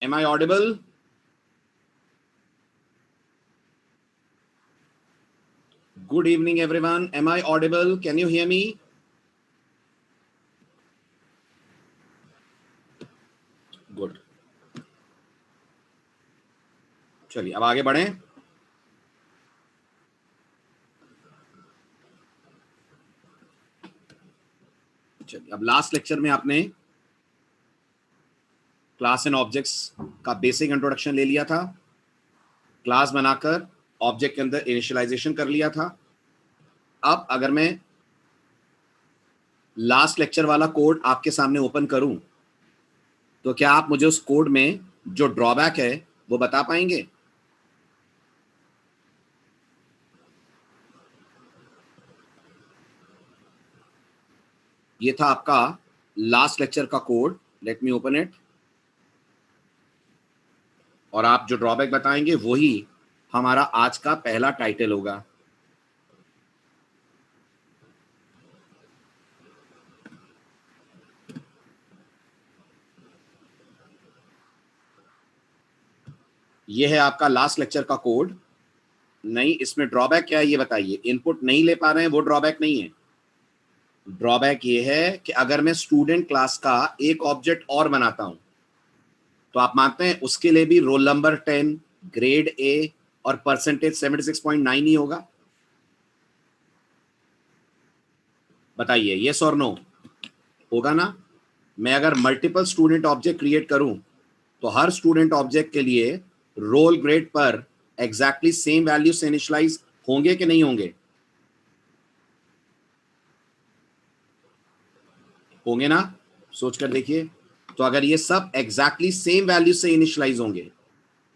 Am I audible? Good evening, everyone. Am I audible? Can you hear me? Good. चलिए अब आगे बढ़ें। चलिए अब लास्ट लेक्चर में आपने क्लास एंड ऑब्जेक्ट्स का बेसिक इंट्रोडक्शन ले लिया था, क्लास बनाकर ऑब्जेक्ट के अंदर इनिशियलाइजेशन कर लिया था। अब अगर मैं लास्ट लेक्चर वाला कोड आपके सामने ओपन करूं तो क्या आप मुझे उस कोड में जो ड्रॉबैक है वो बता पाएंगे? ये था आपका लास्ट लेक्चर का code. Let me open it. और आप जो ड्रॉबैक बताएंगे वही हमारा आज का पहला टाइटल होगा। ये है आपका लास्ट लेक्चर का कोड। नहीं, इसमें ड्रॉबैक क्या है ये बताइए। इनपुट नहीं ले पा रहे हैं वो ड्रॉबैक नहीं है। ड्रॉबैक ये है कि अगर मैं स्टूडेंट क्लास का एक ऑब्जेक्ट और बनाता हूं तो आप मानते हैं उसके लिए भी रोल नंबर 10, ग्रेड ए और परसेंटेज 76.9 ही होगा? बताइए यस और नो। होगा ना? मैं अगर मल्टीपल स्टूडेंट ऑब्जेक्ट क्रिएट करूं तो हर स्टूडेंट ऑब्जेक्ट के लिए रोल ग्रेड पर एग्जैक्टली सेम वैल्यू से इनिशियलाइज होंगे कि नहीं होंगे? होंगे ना? सोचकर देखिए। तो अगर ये सब एग्जैक्टली सेम वैल्यू से इनिशियलाइज होंगे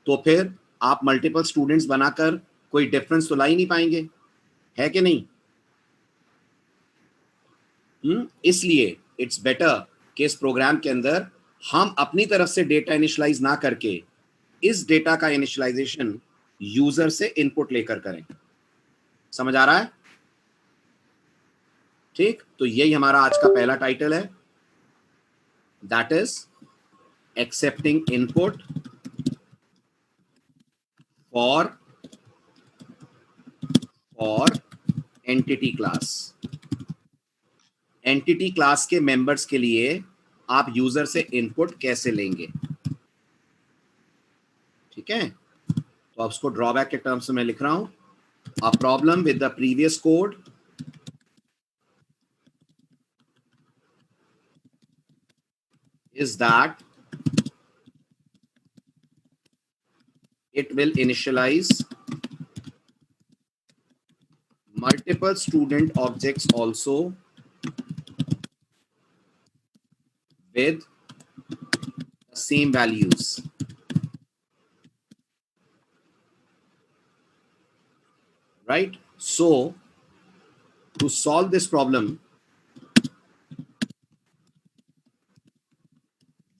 तो फिर आप मल्टीपल स्टूडेंट्स बनाकर कोई डिफरेंस तो ला ही नहीं पाएंगे, है कि नहीं? इसलिए इट्स बेटर कि इस प्रोग्राम के अंदर हम अपनी तरफ से डेटा इनिशियलाइज ना करके इस डेटा का इनिशियलाइजेशन यूजर से इनपुट लेकर करें। समझ आ रहा है? ठीक, तो यही हमारा आज का पहला टाइटल है, that is accepting input for entity class. Entity class के मेंबर्स के लिए आप यूजर से इनपुट कैसे लेंगे? ठीक है, तो अब उसको ड्रॉबैक के टर्म्स में मैं लिख रहा हूं। A problem with the previous code is that it will initialize multiple student objects also with the same values. Right? So, to solve this problem,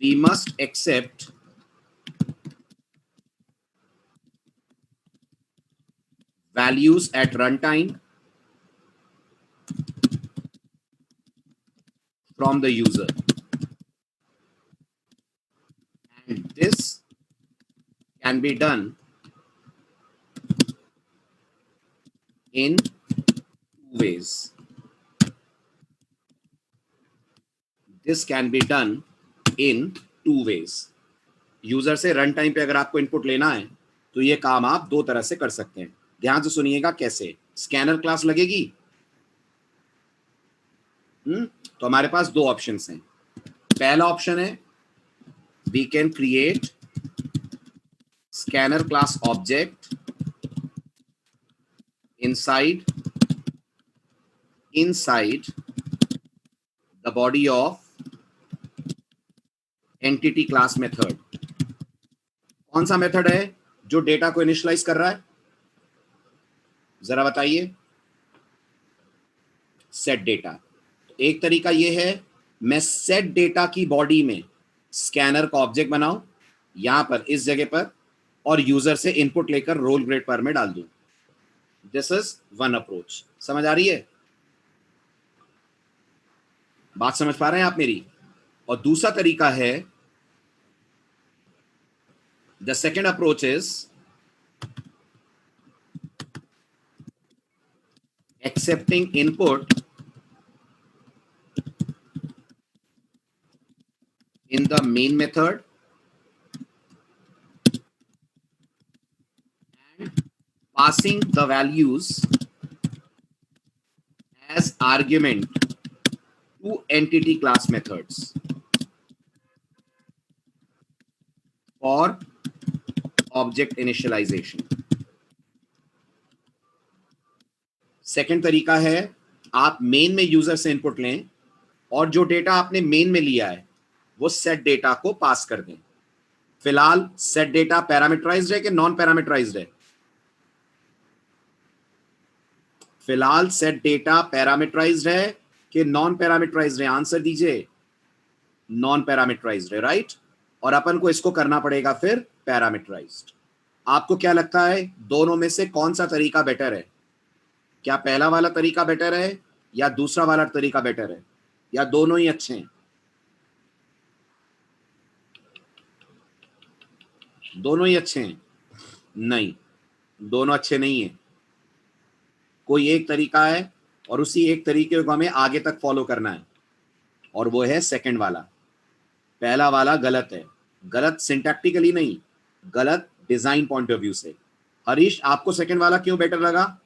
we must accept values at runtime from the user. And this can be done in two ways. This can be done in two ways. User से run time पे अगर आपको input लेना है तो ये काम आप दो तरह से कर सकते हैं। ध्यान से सुनिएगा कैसे। स्कैनर क्लास लगेगी। तो हमारे पास दो ऑप्शंस हैं। पहला ऑप्शन है we can create scanner class object inside the body of entity class method. कौन सा मेथड है जो डेटा को इनिशियलाइज कर रहा है? जरा बताइए। Set data. एक तरीका यह है मैं सेट डेटा की बॉडी में स्कैनर का ऑब्जेक्ट बनाऊं यहां पर इस जगह पर और यूजर से इनपुट लेकर रोल ग्रेड पर में डाल दूं। This is one approach. समझ आ रही है? बात समझ पा रहे हैं आप मेरी? और दूसरा तरीका है The second approach is accepting input in the main method and passing the values as argument to entity class methods for object initialization. Second तरीका है आप मेन में यूजर से इनपुट लें और जो डेटा आपने मेन में लिया है वो सेट डेटा को पास कर दें। फिलहाल सेट डेटा पैरामीटराइज्ड है कि नॉन पैरामीटराइज्ड है? फिलहाल सेट डेटा पैरामीटराइज्ड है कि नॉन पैरामीटराइज्ड है? आंसर दीजिए। नॉन पैरामीटराइज्ड है, राइट। और अपन को इसको करना पड़ेगा फिर पैरामीटराइज्ड। आपको क्या लगता है दोनों में से कौन सा तरीका बेटर है? क्या पहला वाला तरीका बेटर है या दूसरा वाला तरीका बेटर है, या दोनों ही अच्छे हैं? दोनों ही अच्छे हैं? नहीं, दोनों अच्छे नहीं है। कोई एक तरीका है और उसी एक तरीके को हमें आगे तक फॉलो करना है, और वो है सेकंड वाला। पहला वाला गलत है। गलत सिंटैक्टिकली नहीं, गलत डिजाइन पॉइंट ऑफ व्यू से। हरीश, आपको सेकंड वाला क्यों बेटर लगा?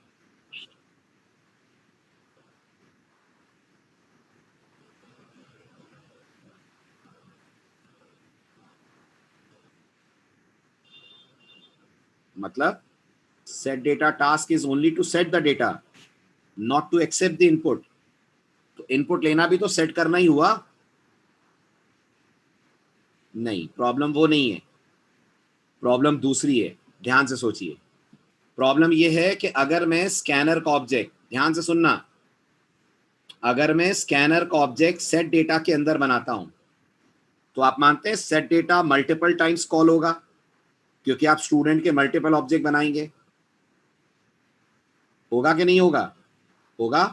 मतलब set data task is only to set the data, not to accept the input. तो इनपुट लेना भी तो सेट करना ही हुआ। नहीं, प्रॉब्लम वो नहीं है, प्रॉब्लम दूसरी है। ध्यान से सोचिए। प्रॉब्लम ये है कि अगर मैं स्कैनर का ऑब्जेक्ट, ध्यान से सुनना, अगर मैं स्कैनर का ऑब्जेक्ट सेट डेटा के अंदर बनाता हूं तो आप मानते हैं set data multiple times call होगा, क्योंकि आप स्टूडेंट के मल्टीपल ऑब्जेक्ट बनाएंगे। होगा कि नहीं होगा? होगा।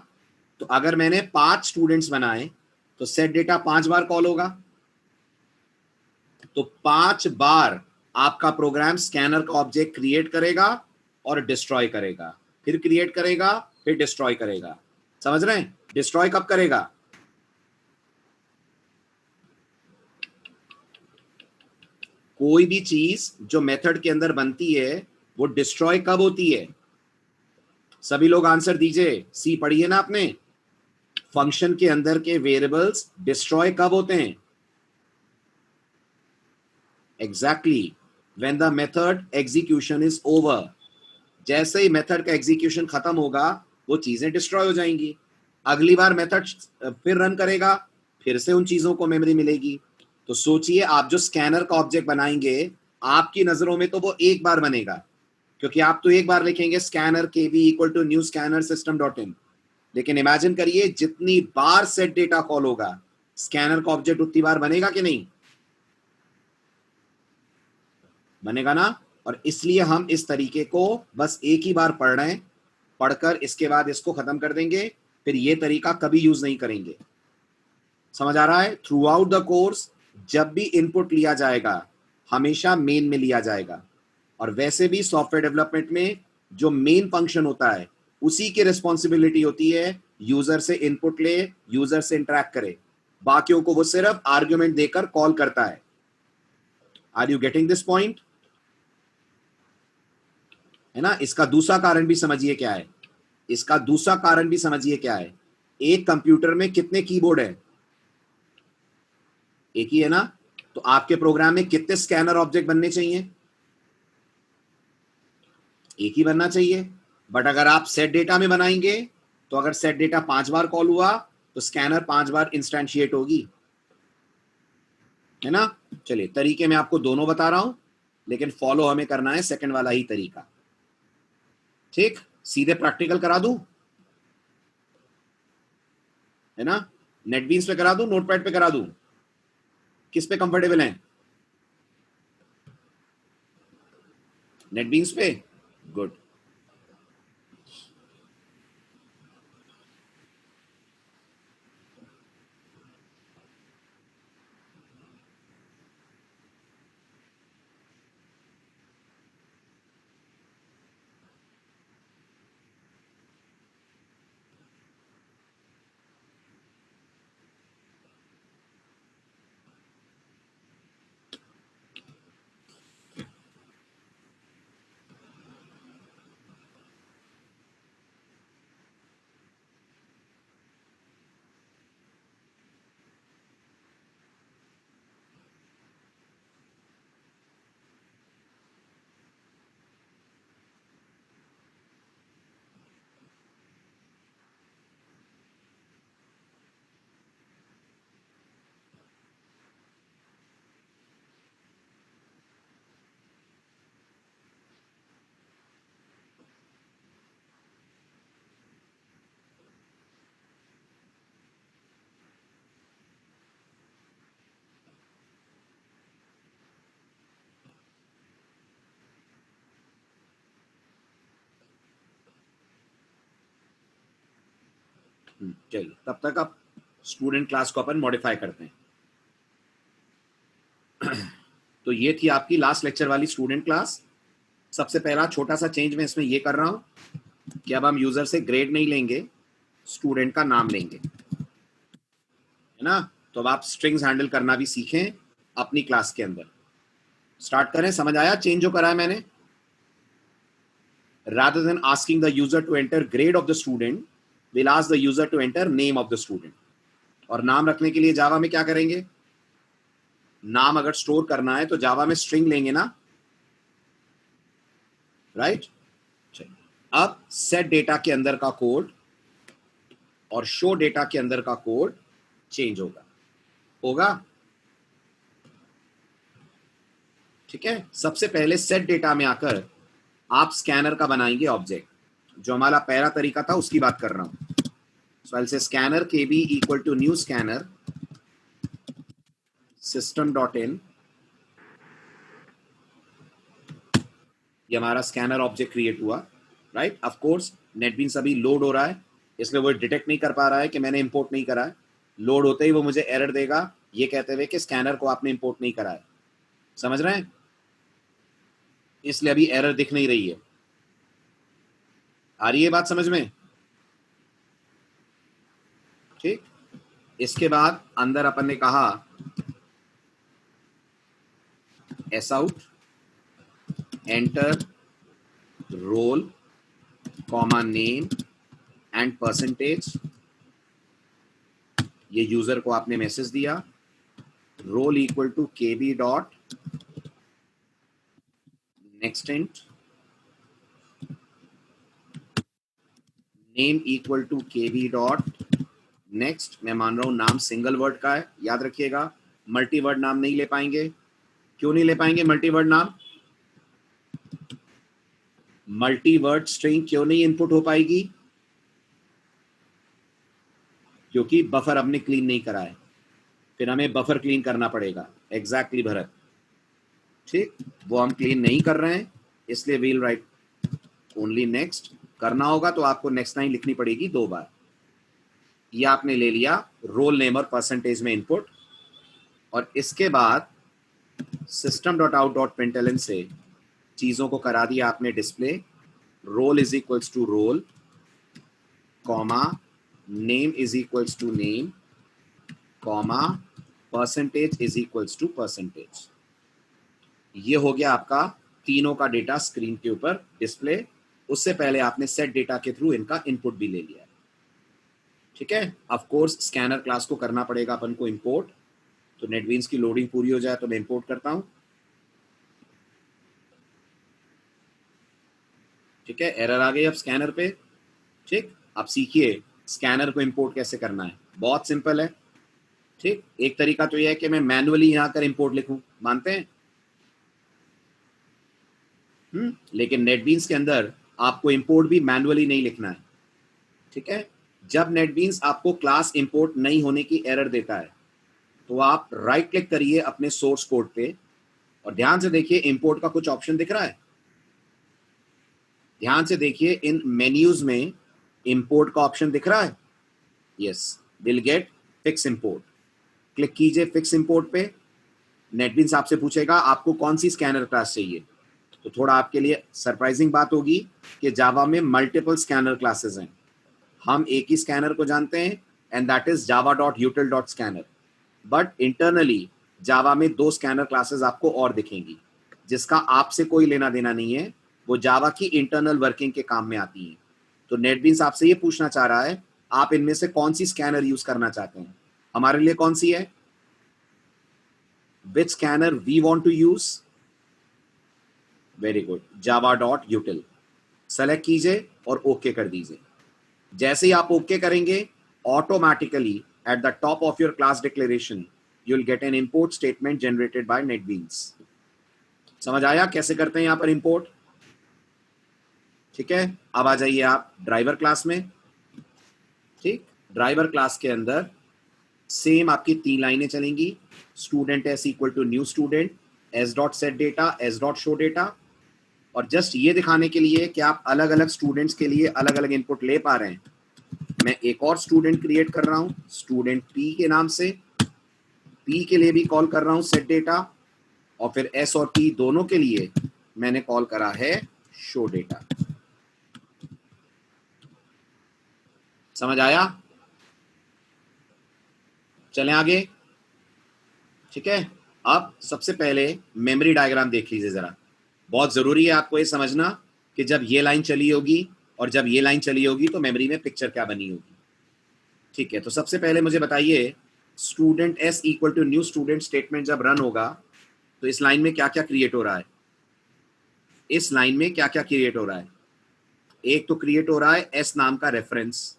तो अगर मैंने 5 स्टूडेंट्स बनाए तो सेट डेटा 5 बार कॉल होगा। तो 5 बार आपका प्रोग्राम स्कैनर का ऑब्जेक्ट क्रिएट करेगा और डिस्ट्रॉय करेगा, फिर क्रिएट करेगा, फिर डिस्ट्रॉय करेगा। समझ रहे हैं? डिस्ट्रॉय कब करेगा? कोई भी चीज जो मेथड के अंदर बनती है वो डिस्ट्रॉय कब होती है? सभी लोग आंसर दीजिए। सी पढ़िए ना आपने। फंक्शन के अंदर के वेरिएबल्स डिस्ट्रॉय कब होते हैं? Exactly when the method execution is over. जैसे ही मेथड का एग्जीक्यूशन खत्म होगा वो चीजें डिस्ट्रॉय हो जाएंगी। अगली बार मेथड फिर रन करेगा, फिर से उन चीजों को मेमोरी मिलेगी। तो सोचिए, आप जो स्कैनर का ऑब्जेक्ट बनाएंगे आपकी नजरों में तो वो एक बार बनेगा, क्योंकि आप तो एक बार लिखेंगे scanner K B equal to new scanner system dot in. लेकिन इमेजिन करिए जितनी बार सेट डेटा कॉल होगा स्कैनर का ऑब्जेक्ट उतनी बार बनेगा कि नहीं? बनेगा ना। और इसलिए हम इस तरीके को बस एक ही बार पढ़ रहे हैं, पढ़कर इसके बाद इसको खत्म कर देंगे, फिर ये तरीका कभी यूज नहीं करेंगे। समझ आ रहा है? थ्रू आउट द कोर्स जब भी इनपुट लिया जाएगा हमेशा मेन में लिया जाएगा, और वैसे भी सॉफ्टवेयर डेवलपमेंट में जो मेन फंक्शन होता है उसी की रिस्पॉन्सिबिलिटी होती है यूजर से इनपुट ले, यूजर से इंटरेक्ट करे। बाकियों को वो सिर्फ आर्ग्यूमेंट देकर कॉल करता है। Are you getting this point? है ना। इसका दूसरा कारण भी समझिए क्या है। इसका दूसरा कारण भी समझिए क्या है। एक कंप्यूटर में कितने कीबोर्ड है? एक ही है ना। तो आपके प्रोग्राम में कितने स्कैनर ऑब्जेक्ट बनने चाहिए? एक ही बनना चाहिए। बट अगर आप सेट डेटा में बनाएंगे तो अगर सेट डेटा 5 बार कॉल हुआ तो स्कैनर 5 बार इंस्टेंशिएट होगी, है ना। चलिए, तरीके मैं आपको दोनों बता रहा हूं, लेकिन फॉलो हमें करना है सेकंड वाला ही तरीका। ठीक, सीधे प्रैक्टिकल करा दूं, है ना। नेटबीन्स पे करा दूं, नोटपैड पे करा दूं, किस पे कंफर्टेबल हैं? नेटबीन्स पे। गुड। चलिए तब तक आप स्टूडेंट क्लास को अपन मॉडिफाई करते हैं। तो ये थी आपकी लास्ट लेक्चर वाली स्टूडेंट क्लास। सबसे पहला छोटा सा चेंज मैं इसमें ये कर रहा हूं कि अब हम यूजर से ग्रेड नहीं लेंगे, स्टूडेंट का नाम लेंगे, है ना। तो अब आप स्ट्रिंग्स हैंडल करना भी सीखें अपनी क्लास के अंदर। स्टार्ट करें। समझ आया चेंज जो करा है मैंने? rather than asking the user to enter grade of the student, we'll ask the user to enter name of the student। और नाम रखने के लिए जावा में क्या करेंगे? नाम अगर स्टोर करना है तो जावा में स्ट्रिंग लेंगे ना, राइट। अब सेट डेटा के अंदर का कोड और शो डेटा के अंदर का कोड चेंज होगा। ठीक है। सबसे पहले सेट डेटा में आकर आप स्कैनर का बनाएंगे ऑब्जेक्ट, जो हमारा पहला तरीका था उसकी बात कर रहा हूं। So I will say scanner kb equal to new scanner system dot in. ये हमारा स्कैनर ऑब्जेक्ट क्रिएट हुआ, राइट। ऑफ कोर्स नेटबीन्स अभी लोड हो रहा है, इसलिए वो डिटेक्ट नहीं कर पा रहा है कि मैंने इंपोर्ट नहीं करा है। लोड होते ही वो मुझे एरर देगा ये कहते हुए कि स्कैनर को आपने इंपोर्ट नहीं करा है। समझ रहे हैं? इसलिए अभी एरर दिख नहीं रही है। आ रही है बात समझ में? ठीक। इसके बाद अंदर अपन ने कहा S out enter roll comma name and percentage. ये यूजर को आपने मैसेज दिया। Roll equal to kb dot next int, name equal to kb dot next. मैं मान रहा हूं नाम सिंगल वर्ड का है, याद रखिएगा। मल्टी वर्ड नाम नहीं ले पाएंगे। क्यों नहीं ले पाएंगे मल्टी वर्ड नाम? मल्टी वर्ड स्ट्रिंग क्यों नहीं इनपुट हो पाएगी? क्योंकि बफर हमने क्लीन नहीं करा है, फिर हमें बफर क्लीन करना पड़ेगा। एग्जैक्टली भरत, ठीक। वो हम क्लीन नहीं कर रहे हैं, इसलिए वील राइट ओनली नेक्स्ट। करना होगा तो आपको नेक्स्ट लाइन लिखनी पड़ेगी 2 बार। ये आपने ले लिया रोल नेम और परसेंटेज में इनपुट, और इसके बाद system dot out dot println से चीजों को करा दिया आपने display. Roll is equals to roll comma name is equals to name comma percentage is equals to percentage. ये हो गया आपका तीनों का डेटा स्क्रीन के ऊपर डिस्प्ले। उससे पहले आपने सेट डेटा के थ्रू इनका इनपुट भी ले लिया है, ठीक है। ऑफ कोर्स स्कैनर क्लास को करना पड़ेगा अपन को इंपोर्ट। तो नेटबीन्स की लोडिंग पूरी हो जाए तो मैं इंपोर्ट करता हूं, ठीक है। एरर आ गई अब स्कैनर पे, ठीक। अब सीखिए स्कैनर को इंपोर्ट कैसे करना है। बहुत सिंपल है, ठीक। एक तरीका तो यह है कि मैं मैन्युअली यहां कर इंपोर्ट लिखूं, मानते हैं? लेकिन नेटबीन्स के अंदर आपको इंपोर्ट भी मैन्युअली नहीं लिखना है, ठीक है। जब नेटबीन्स आपको क्लास इंपोर्ट नहीं होने की एरर देता है तो आप राइट क्लिक करिए अपने सोर्स कोड पे और ध्यान से देखिए इंपोर्ट का कुछ ऑप्शन दिख रहा है। ध्यान से देखिए इन मेन्यूज में इंपोर्ट का ऑप्शन दिख रहा है। Yes, will get fix import. Click कीजिए फिक्स इंपोर्ट पे। नेटबीन्स आपसे पूछेगा आपको कौन सी स्कैनर क्लास चाहिए। तो थोड़ा आपके लिए सरप्राइजिंग बात होगी कि जावा में मल्टीपल स्कैनर क्लासेस हैं। हम एक ही स्कैनर को जानते हैं and that is Java dot util dot scanner, but internally Java में 2 स्कैनर क्लासेस आपको और दिखेंगी जिसका आपसे कोई लेना देना नहीं है, वो जावा की इंटरनल वर्किंग के काम में आती हैं। तो नेटबीन्स आपसे ये पूछना चाह रहा है आप इनमें से कौन सी स्कैनर यूज करना चाहते हैं। हमारे लिए कौन सी है? Which scanner we want to use? Very good, Java dot util. Select कीजिए और ओके कर दीजिए। जैसे ही आप ओके करेंगे automatically at the top of your class declaration you will get an import statement generated by NetBeans. समझ आया कैसे करते हैं यहां पर इंपोर्ट? ठीक है। अब आ जाइए आप ड्राइवर क्लास में, ठीक। ड्राइवर क्लास के अंदर सेम आपकी 3 लाइनें चलेंगी। Student S equal to new student, S dot set data, S dot show data. और जस्ट ये दिखाने के लिए कि आप अलग अलग स्टूडेंट्स के लिए अलग अलग इनपुट ले पा रहे हैं, मैं एक और स्टूडेंट क्रिएट कर रहा हूं स्टूडेंट पी के नाम से, पी के लिए भी कॉल कर रहा हूं सेट डेटा, और फिर एस और टी दोनों के लिए मैंने कॉल करा है शो डेटा। समझ आया? चलें आगे। ठीक है, अब सबसे पहले मेमोरी डायग्राम देख लीजिए जरा। बहुत जरूरी है आपको ये समझना कि जब ये लाइन चली होगी और जब ये लाइन चली होगी तो मेमोरी में पिक्चर क्या बनी होगी। ठीक है, तो सबसे पहले मुझे बताइए student S equal to new student statement जब रन होगा तो इस लाइन में क्या क्या क्रिएट हो रहा है? इस लाइन में क्या क्या क्रिएट हो रहा है? एक तो क्रिएट हो रहा है एस नाम का रेफरेंस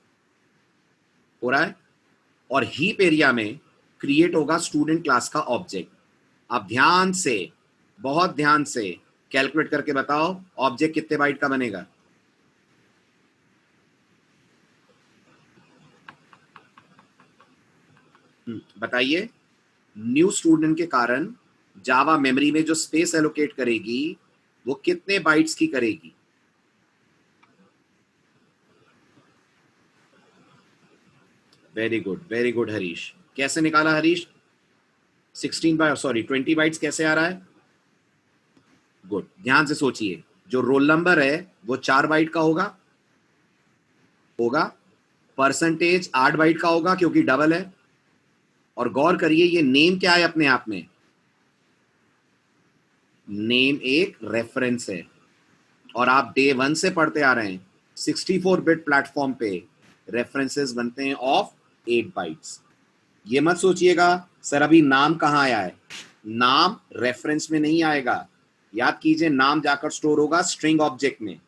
हो रहा है, और हीप एरिया में क्रिएट होगा स्टूडेंट क्लास का ऑब्जेक्ट। आप ध्यान से, बहुत ध्यान से कैलकुलेट करके बताओ ऑब्जेक्ट कितने बाइट का बनेगा? बताइए। न्यू स्टूडेंट के कारण जावा मेमोरी में जो स्पेस एलोकेट करेगी वो कितने बाइट्स की करेगी? Very good Harish. कैसे निकाला हरीश? 20 बाइट्स कैसे आ रहा है? गुड, ध्यान से सोचिए। जो रोल नंबर है वो 4 बाइट का होगा होगा परसेंटेज 8 बाइट का होगा क्योंकि डबल है। और गौर करिए ये नेम क्या है अपने आप में? नेम एक रेफरेंस है, और आप डे 1 से पढ़ते आ रहे हैं 64 बिट प्लेटफॉर्म पे रेफरेंसेस बनते हैं ऑफ 8 बाइट्स। ये मत सोचिएगा सर अभी नाम कहाँ आया है, नाम रेफरेंस में नहीं आएगा। याद कीजिए नाम जाकर स्टोर होगा स्ट्रिंग ऑब्जेक्ट में।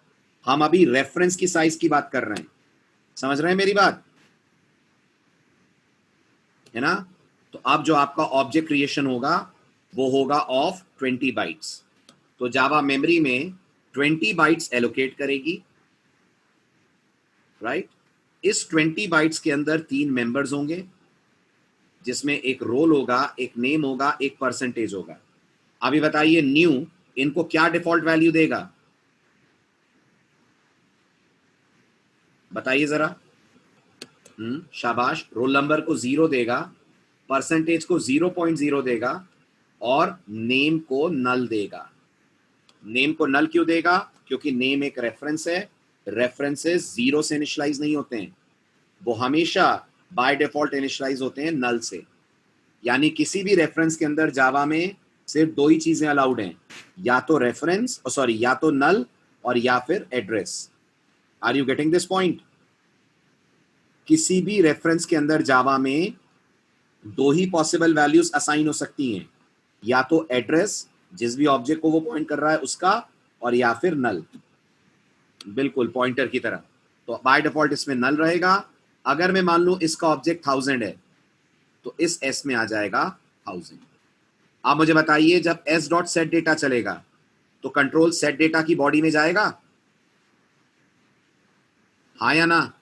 हम अभी रेफरेंस की साइज की बात कर रहे हैं। समझ रहे हैं मेरी बात? है ना? तो अब जो आपका ऑब्जेक्ट क्रिएशन होगा वो होगा ऑफ 20 बाइट्स। तो जावा मेमोरी में 20 बाइट्स एलोकेट करेगी, राइट? इस 20 बाइट्स के अंदर 3 मेंबर्स होंगे जिसमें एक रोल होगा, एक नेम होगा, एक परसेंटेज होगा। अभी बताइए न्यू इनको क्या डिफॉल्ट वैल्यू देगा? बताइए जरा। शाबाश। रोल नंबर को 0 देगा, परसेंटेज को 0.0 देगा, और नेम को नल देगा। नेम को नल क्यों देगा? क्योंकि नेम एक रेफरेंस है, रेफरेंसेस 0 से इनिशियलाइज नहीं होते हैं, वो हमेशा बाय डिफॉल्ट इनिशियलाइज होते हैं नल से। यानी किसी भी रेफरेंस के अंदर जावा में सिर्फ 2 ही चीजें अलाउड हैं, या तो रेफरेंस या तो नल और या फिर address. Are you getting this point? किसी भी रेफरेंस के अंदर जावा में 2 ही पॉसिबल वैल्यूज असाइन हो सकती हैं, या तो एड्रेस जिस भी ऑब्जेक्ट को वो पॉइंट कर रहा है उसका, और या फिर नल, बिल्कुल पॉइंटर की तरह। तो बाय डिफॉल्ट इसमें नल रहेगा। अगर मैं मान लूं इसका ऑब्जेक्ट 1000 है तो इस एस में आ जाएगा 1000। आप मुझे बताइए जब एस डॉट सेट डेटा चलेगा तो कंट्रोल सेट डेटा की बॉडी में जाएगा? हाँ या ना?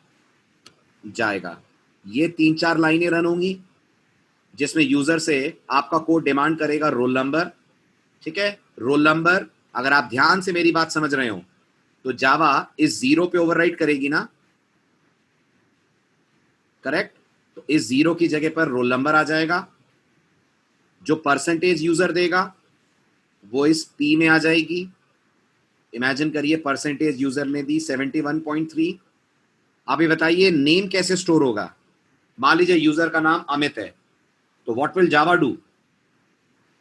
जाएगा। ये 3-4 लाइनें रन होंगी जिसमें यूजर से आपका कोड डिमांड करेगा रोल नंबर। ठीक है, रोल नंबर अगर आप ध्यान से मेरी बात समझ रहे हो तो जावा इस 0 पे ओवरराइट करेगी ना, करेक्ट? तो इस 0 की जगह पर रोल नंबर आ जाएगा। जो परसेंटेज यूजर देगा वो इस पी में आ जाएगी। इमेजिन करिए परसेंटेज यूजर ने दी 71.3। अभी बताइए नेम कैसे स्टोर होगा? मान लीजिए यूजर का नाम अमित है, तो what will Java do?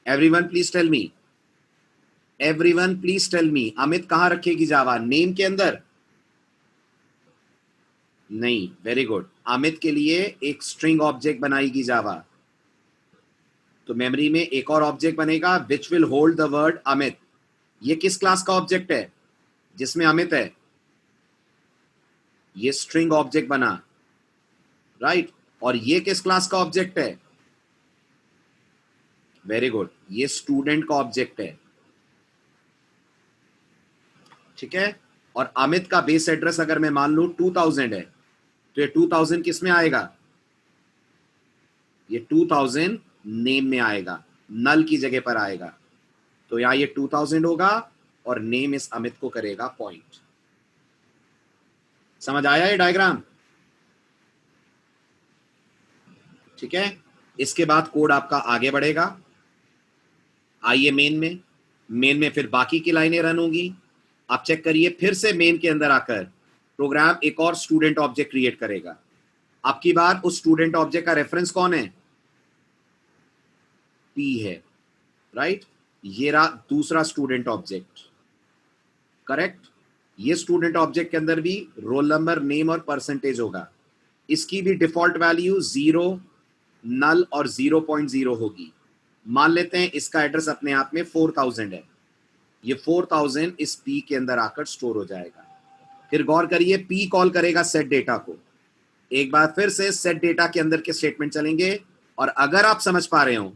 Everyone please tell me, everyone please tell me, Amit कहां रखेगी जावा? नेम के अंदर? नहीं, वेरी गुड। अमित के लिए एक स्ट्रिंग ऑब्जेक्ट बनाएगी जावा। तो मेमोरी में एक और ऑब्जेक्ट बनेगा which will hold the word Amit. ये किस क्लास का ऑब्जेक्ट है जिसमें अमित है? ये स्ट्रिंग ऑब्जेक्ट बना, राइट? और ये किस क्लास का ऑब्जेक्ट है? वेरी गुड, ये स्टूडेंट का ऑब्जेक्ट है। ठीक है, और अमित का बेस एड्रेस अगर मैं मान लूं 2000 है तो ये 2000 किस में आएगा? ये 2000 नेम में आएगा, नल की जगह पर आएगा। तो यहां ये 2000 होगा और नेम इस अमित को करेगा पॉइंट। समझ आया ये डायग्राम? ठीक है, इसके बाद कोड आपका आगे बढ़ेगा। आइए मेन में फिर बाकी की लाइनें रन होंगी। आप चेक करिए, फिर से मेन के अंदर आकर प्रोग्राम एक और स्टूडेंट ऑब्जेक्ट क्रिएट करेगा। आपकी बार उस स्टूडेंट ऑब्जेक्ट का रेफरेंस कौन है? पी है, राइट। ये रहा दूसरा स्टूडेंट ऑब्जेक्ट, करेक्ट। ये स्टूडेंट ऑब्जेक्ट के अंदर भी रोल नंबर, नेम और परसेंटेज होगा। इसकी भी डिफॉल्ट वैल्यू 0, नल और 0.0 होगी। मान लेते हैं इसका एड्रेस अपने आप में 4000 है। ये 4000 इस पी के अंदर आकर स्टोर हो जाएगा। फिर गौर करिए, पी कॉल करेगा सेट डेटा को। एक बार फिर से सेट डेटा के अंदर के स्टेटमेंट चलेंगे। और अगर आप समझ पा रहे हो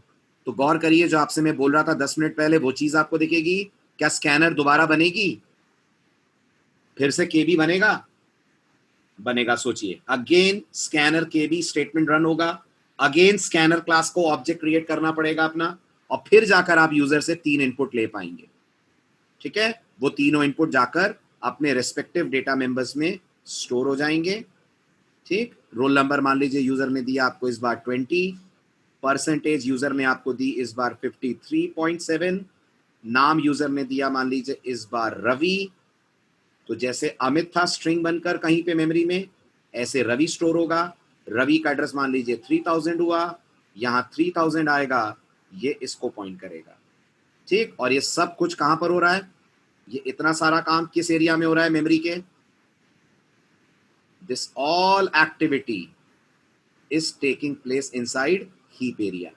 तो गौर करिए, जो आपसे मैं बोल रहा था 10 मिनट पहले, वो चीज आपको दिखेगी। क्या स्कैनर दोबारा बनेगी? फिर से केबी बनेगा। सोचिए, अगेन स्कैनर केबी स्टेटमेंट रन होगा। अगेन स्कैनर क्लास को ऑब्जेक्ट क्रिएट करना पड़ेगा अपना, और फिर जाकर आप यूजर से 3 इनपुट ले पाएंगे। ठीक है, वो तीनों इनपुट जाकर अपने रेस्पेक्टिव डेटा मेंबर्स में स्टोर हो जाएंगे। ठीक, रोल नंबर मान लीजिए यूजर ने दिया आपको इस बार 20, परसेंटेज यूजर ने आपको दी इस बार 53.7, नाम यूजर ने दिया मान लीजिए इस बार रवि। तो जैसे अमित था स्ट्रिंग बनकर कहीं पे मेमोरी में, ऐसे रवि स्टोर होगा। रवि का एड्रेस मान लीजिए 3000 हुआ, यहां 3000 आएगा, ये इसको पॉइंट करेगा। ठीक, और ये सब कुछ कहां पर हो रहा है? ये इतना सारा काम किस एरिया में हो रहा है मेमोरी के? This all activity is taking place inside heap area.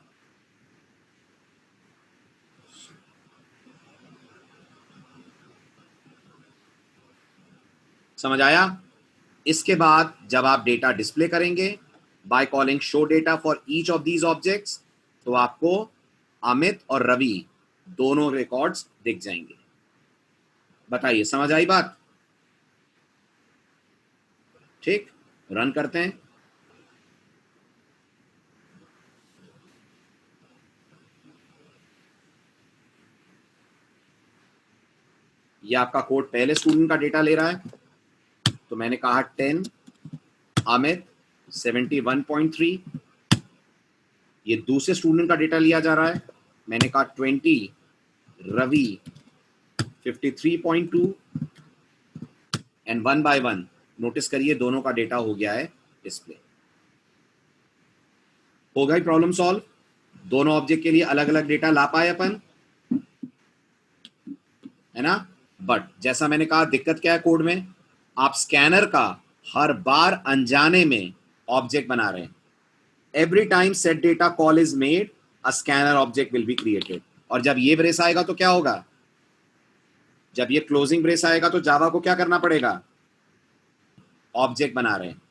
समझ आया? इसके बाद जब आप डेटा डिस्प्ले करेंगे by calling show data for each of these objects, तो आपको अमित और रवि दोनों रिकॉर्ड्स दिख जाएंगे। बताइए, समझ आई बात? ठीक, रन करते हैं। ये आपका कोड पहले स्टूडेंट का डेटा ले रहा है। तो मैंने कहा 10 अमित 71.3। ये दूसरे स्टूडेंट का डेटा लिया जा रहा है। मैंने कहा 20 रवि 53.2। एंड 1 by 1 नोटिस करिए दोनों का डेटा हो गया है डिस्प्ले। हो गई प्रॉब्लम सॉल्व। दोनों ऑब्जेक्ट के लिए अलग अलग डेटा ला पाए अपन, है ना। बट जैसा मैंने कहा, दिक्कत क्या है कोड में? आप स्कैनर का हर बार अनजाने में ऑब्जेक्ट बना रहे हैं। Every time set data call is made, a scanner object will be created. और जब ये ब्रेस आएगा तो क्या होगा? जब ये क्लोजिंग ब्रेस आएगा तो जावा को क्या करना पड़ेगा? ऑब्जेक्ट बना रहे हैं।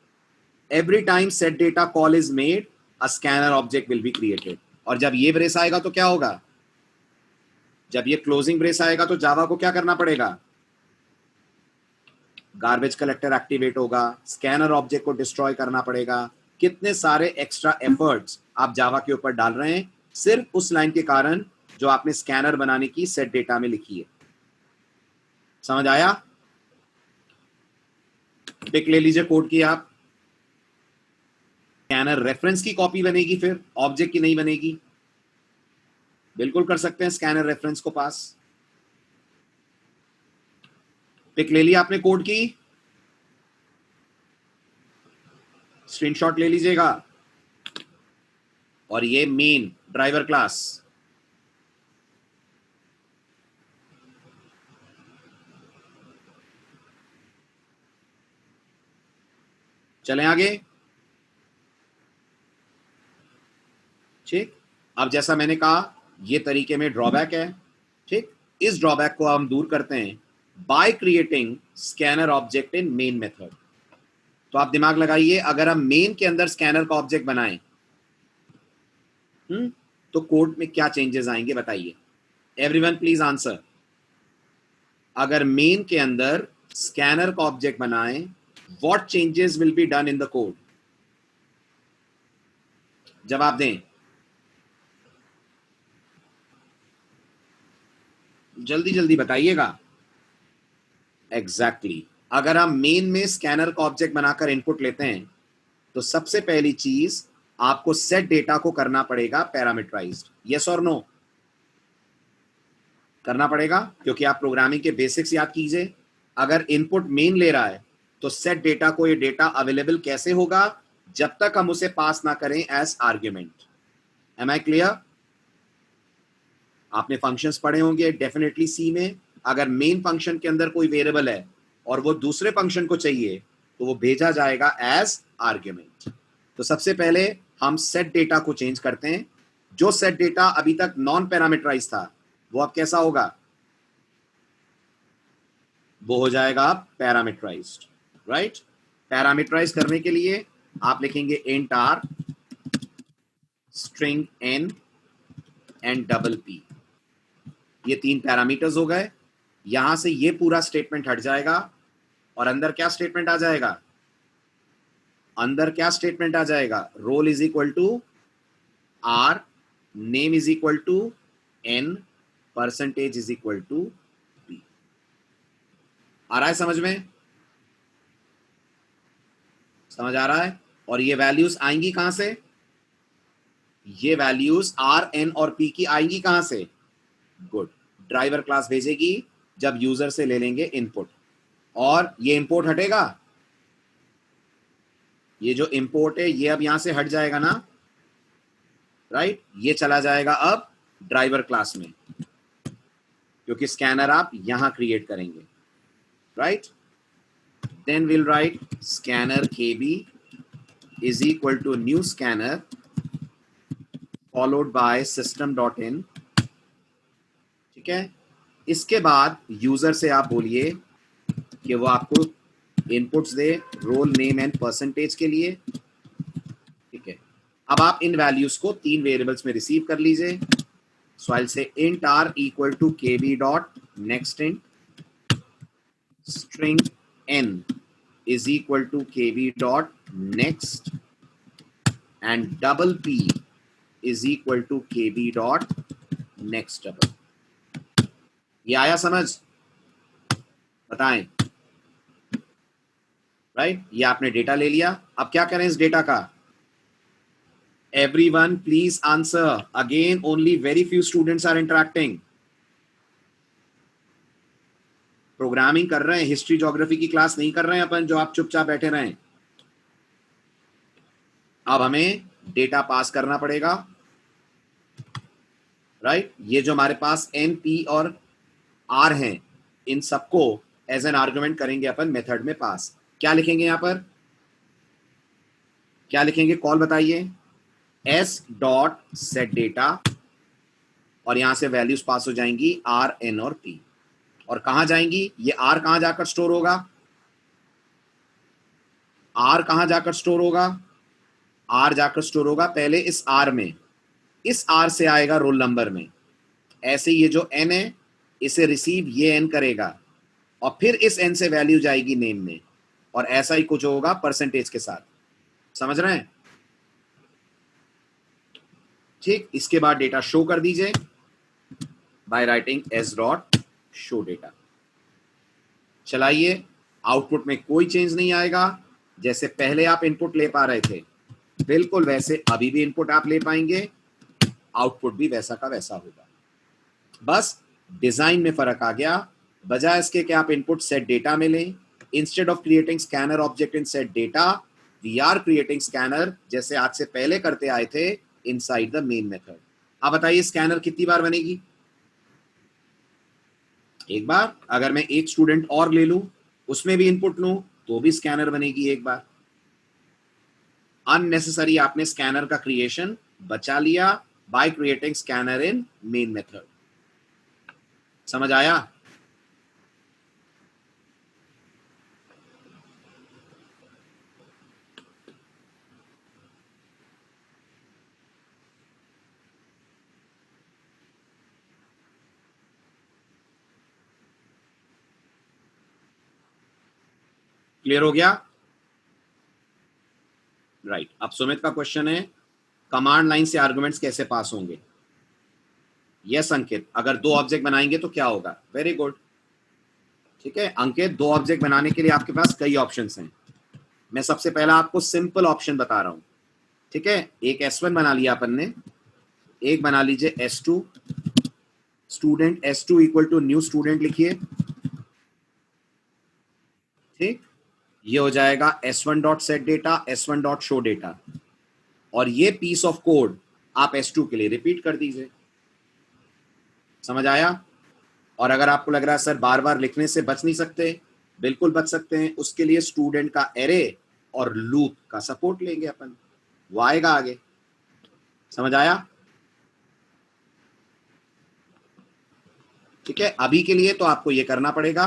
Every time set data call is made, a scanner object will be created. और जब ये ब्रेस आएगा तो क्या होगा? जब ये क्लोजिंग ब्रेस आएगा तो जावा को क्या करना पड़ेगा? गार्बेज कलेक्टर एक्टिवेट होगा, स्कैनर ऑब्जेक्ट को डिस्ट्रॉय करना पड़ेगा। कितने सारे एक्स्ट्रा एफर्ट्स आप जावा के ऊपर डाल रहे हैं सिर्फ उस लाइन के कारण जो आपने स्कैनर बनाने की सेट डेटा में लिखी है। समझ आया? पिक ले लीजिए कोड की। आप स्कैनर रेफरेंस की कॉपी बनेगी, फिर ऑब्जेक्ट की नहीं बनेगी। बिल्कुल कर सकते हैं स्कैनर रेफरेंस को पास। पिक ले लिया आपने कोड की, स्क्रीनशॉट ले लीजिएगा। और ये मेन ड्राइवर क्लास, चलें आगे। ठीक, अब जैसा मैंने कहा ये तरीके में ड्रॉबैक है। ठीक, इस ड्रॉबैक को हम दूर करते हैं by creating scanner object in main method. तो आप दिमाग लगाइए, अगर हम मेन के अंदर स्कैनर का ऑब्जेक्ट बनाएं तो कोड में क्या चेंजेस आएंगे बताइए। Everyone please answer. अगर मेन के अंदर स्कैनर का ऑब्जेक्ट बनाएं, what changes will be done in the code? जवाब दें, जल्दी जल्दी बताइएगा। एग्जैक्टली अगर हम मेन में स्कैनर का ऑब्जेक्ट बनाकर इनपुट लेते हैं तो सबसे पहली चीज आपको सेट डेटा को करना पड़ेगा पैरामीटराइज्ड। यस और नो? करना पड़ेगा, क्योंकि आप प्रोग्रामिंग के बेसिक्स याद कीजिए। अगर इनपुट मेन ले रहा है तो सेट डेटा को ये डेटा अवेलेबल कैसे होगा? जब तक हम उसे पास ना करें as argument. Am I clear? आपने फंक्शंस पढ़े होंगे डेफिनेटली सी में। अगर मेन फंक्शन के अंदर कोई वेरिएबल है और वो दूसरे फंक्शन को चाहिए तो वो भेजा जाएगा एज आर्ग्यूमेंट। तो सबसे पहले हम सेट डेटा को चेंज करते हैं। जो सेट डेटा अभी तक नॉन पैरामीटराइज था वो अब कैसा होगा? वो हो जाएगा पैरामीटराइज्ड, राइट? पैरामीटराइज करने के लिए आप लिखेंगे int r string n and double p. ये 3 पैरामीटर्स हो गए। यहां से ये पूरा स्टेटमेंट हट जाएगा और अंदर क्या स्टेटमेंट आ जाएगा? अंदर क्या स्टेटमेंट आ जाएगा? Roll is equal to R, name is equal to N, percentage is equal to P. आ रहा है समझ में? समझ आ रहा है? और ये वैल्यूज आएंगी कहां से? ये वैल्यूज आर, एन और पी की आएंगी कहां से? गुड। ड्राइवर क्लास भेजेगी जब यूजर से ले लेंगे इनपुट। और ये इंपोर्ट हटेगा। ये जो इंपोर्ट है ये अब यहां से हट जाएगा ना, राइट? ये चला जाएगा अब ड्राइवर क्लास में, क्योंकि स्कैनर आप यहां क्रिएट करेंगे, right? Then will write scanner KB is equal to new scanner followed by system.in। ठीक है? इसके बाद यूजर से आप बोलिए कि वो आपको इनपुट्स दे रोल, नेम एंड परसेंटेज के लिए। ठीक है, अब आप इन वैल्यूज को 3 वेरिएबल्स में रिसीव कर लीजिए। So I will say int R equal to KB dot next int, string n is equal to KB dot next and double P is equal to KB dot next double। ये आया समझ? बताएं। Right? ये आपने data ले लिया। अब क्या करें इस डेटा का? Everyone please answer. Again, only very few students are interacting. Programming कर रहे हैं, हिस्ट्री ज्योग्राफी की क्लास नहीं कर रहे हैं अपन जो आप चुपचाप बैठे रहें। अब हमें डेटा पास करना पड़ेगा, राइट? ये जो हमारे पास एन, पी और आर हैं, इन सबको एज एन आर्गुमेंट करेंगे अपन मेथड में पास। क्या लिखेंगे यहां पर? क्या लिखेंगे? कॉल बताइए। एस डॉट सेट डेटा, और यहां से वैल्यूज पास हो जाएंगी आर, एन और पी। और कहां जाएंगी ये? आर कहां जाकर स्टोर होगा? आर कहां जाकर स्टोर होगा? आर जाकर स्टोर होगा पहले इस आर में। इस आर से आएगा रोल नंबर में। ऐसे ये जो एन है इसे रिसीव ये एन करेगा और फिर इस एन से वैल्यू जाएगी नेम में, और ऐसा ही कुछ होगा परसेंटेज के साथ। समझ रहे हैं? ठीक, इसके बाद डेटा शो कर दीजिए by writing S dot show data. चलाइए, आउटपुट में कोई चेंज नहीं आएगा। जैसे पहले आप इनपुट ले पा रहे थे बिल्कुल वैसे अभी भी इनपुट आप ले पाएंगे, आउटपुट भी वैसा का वैसा होगा। बस डिजाइन में फर्क आ गया। बजाय इसके कि आप इनपुट सेट डेटा में लें, instead of creating scanner object in set data, we are creating scanner जैसे आज से पहले करते आए थे इनसाइड द मेन मेथड। अब बताइए स्कैनर कितनी बार बनेगी? एक बार। अगर मैं एक स्टूडेंट और ले लूं, उसमें भी इनपुट लूं, तो भी स्कैनर बनेगी एक बार। अननेसेसरी आपने स्कैनर का क्रिएशन बचा लिया by creating scanner in main method. समझ आया? क्लियर हो गया? राइट। अब सुमित का क्वेश्चन है कमांड लाइन से आर्गुमेंट्स कैसे पास होंगे? यस अंकित, अगर 2 ऑब्जेक्ट बनाएंगे तो क्या होगा? Very good. ठीक है अंकित, 2 ऑब्जेक्ट बनाने के लिए आपके पास कई ऑप्शंस हैं। मैं सबसे पहला आपको सिंपल ऑप्शन बता रहा हूं। ठीक है, एक S1 बना लिया अपन ने, एक बना लीजिए S2, student S2 equal to new student लिखिए। ठीक, ये हो जाएगा S1 dot set data, S1 dot show data, और ये पीस ऑफ कोड आप S2 के लिए रिपीट कर दीजिए। समझ आया? और अगर आपको लग रहा है सर बार बार लिखने से बच नहीं सकते, बिल्कुल बच सकते हैं। उसके लिए स्टूडेंट का एरे और लूप का सपोर्ट लेंगे अपन, वो आएगा आगे। समझ आया? ठीक है, अभी के लिए तो आपको ये करना पड़ेगा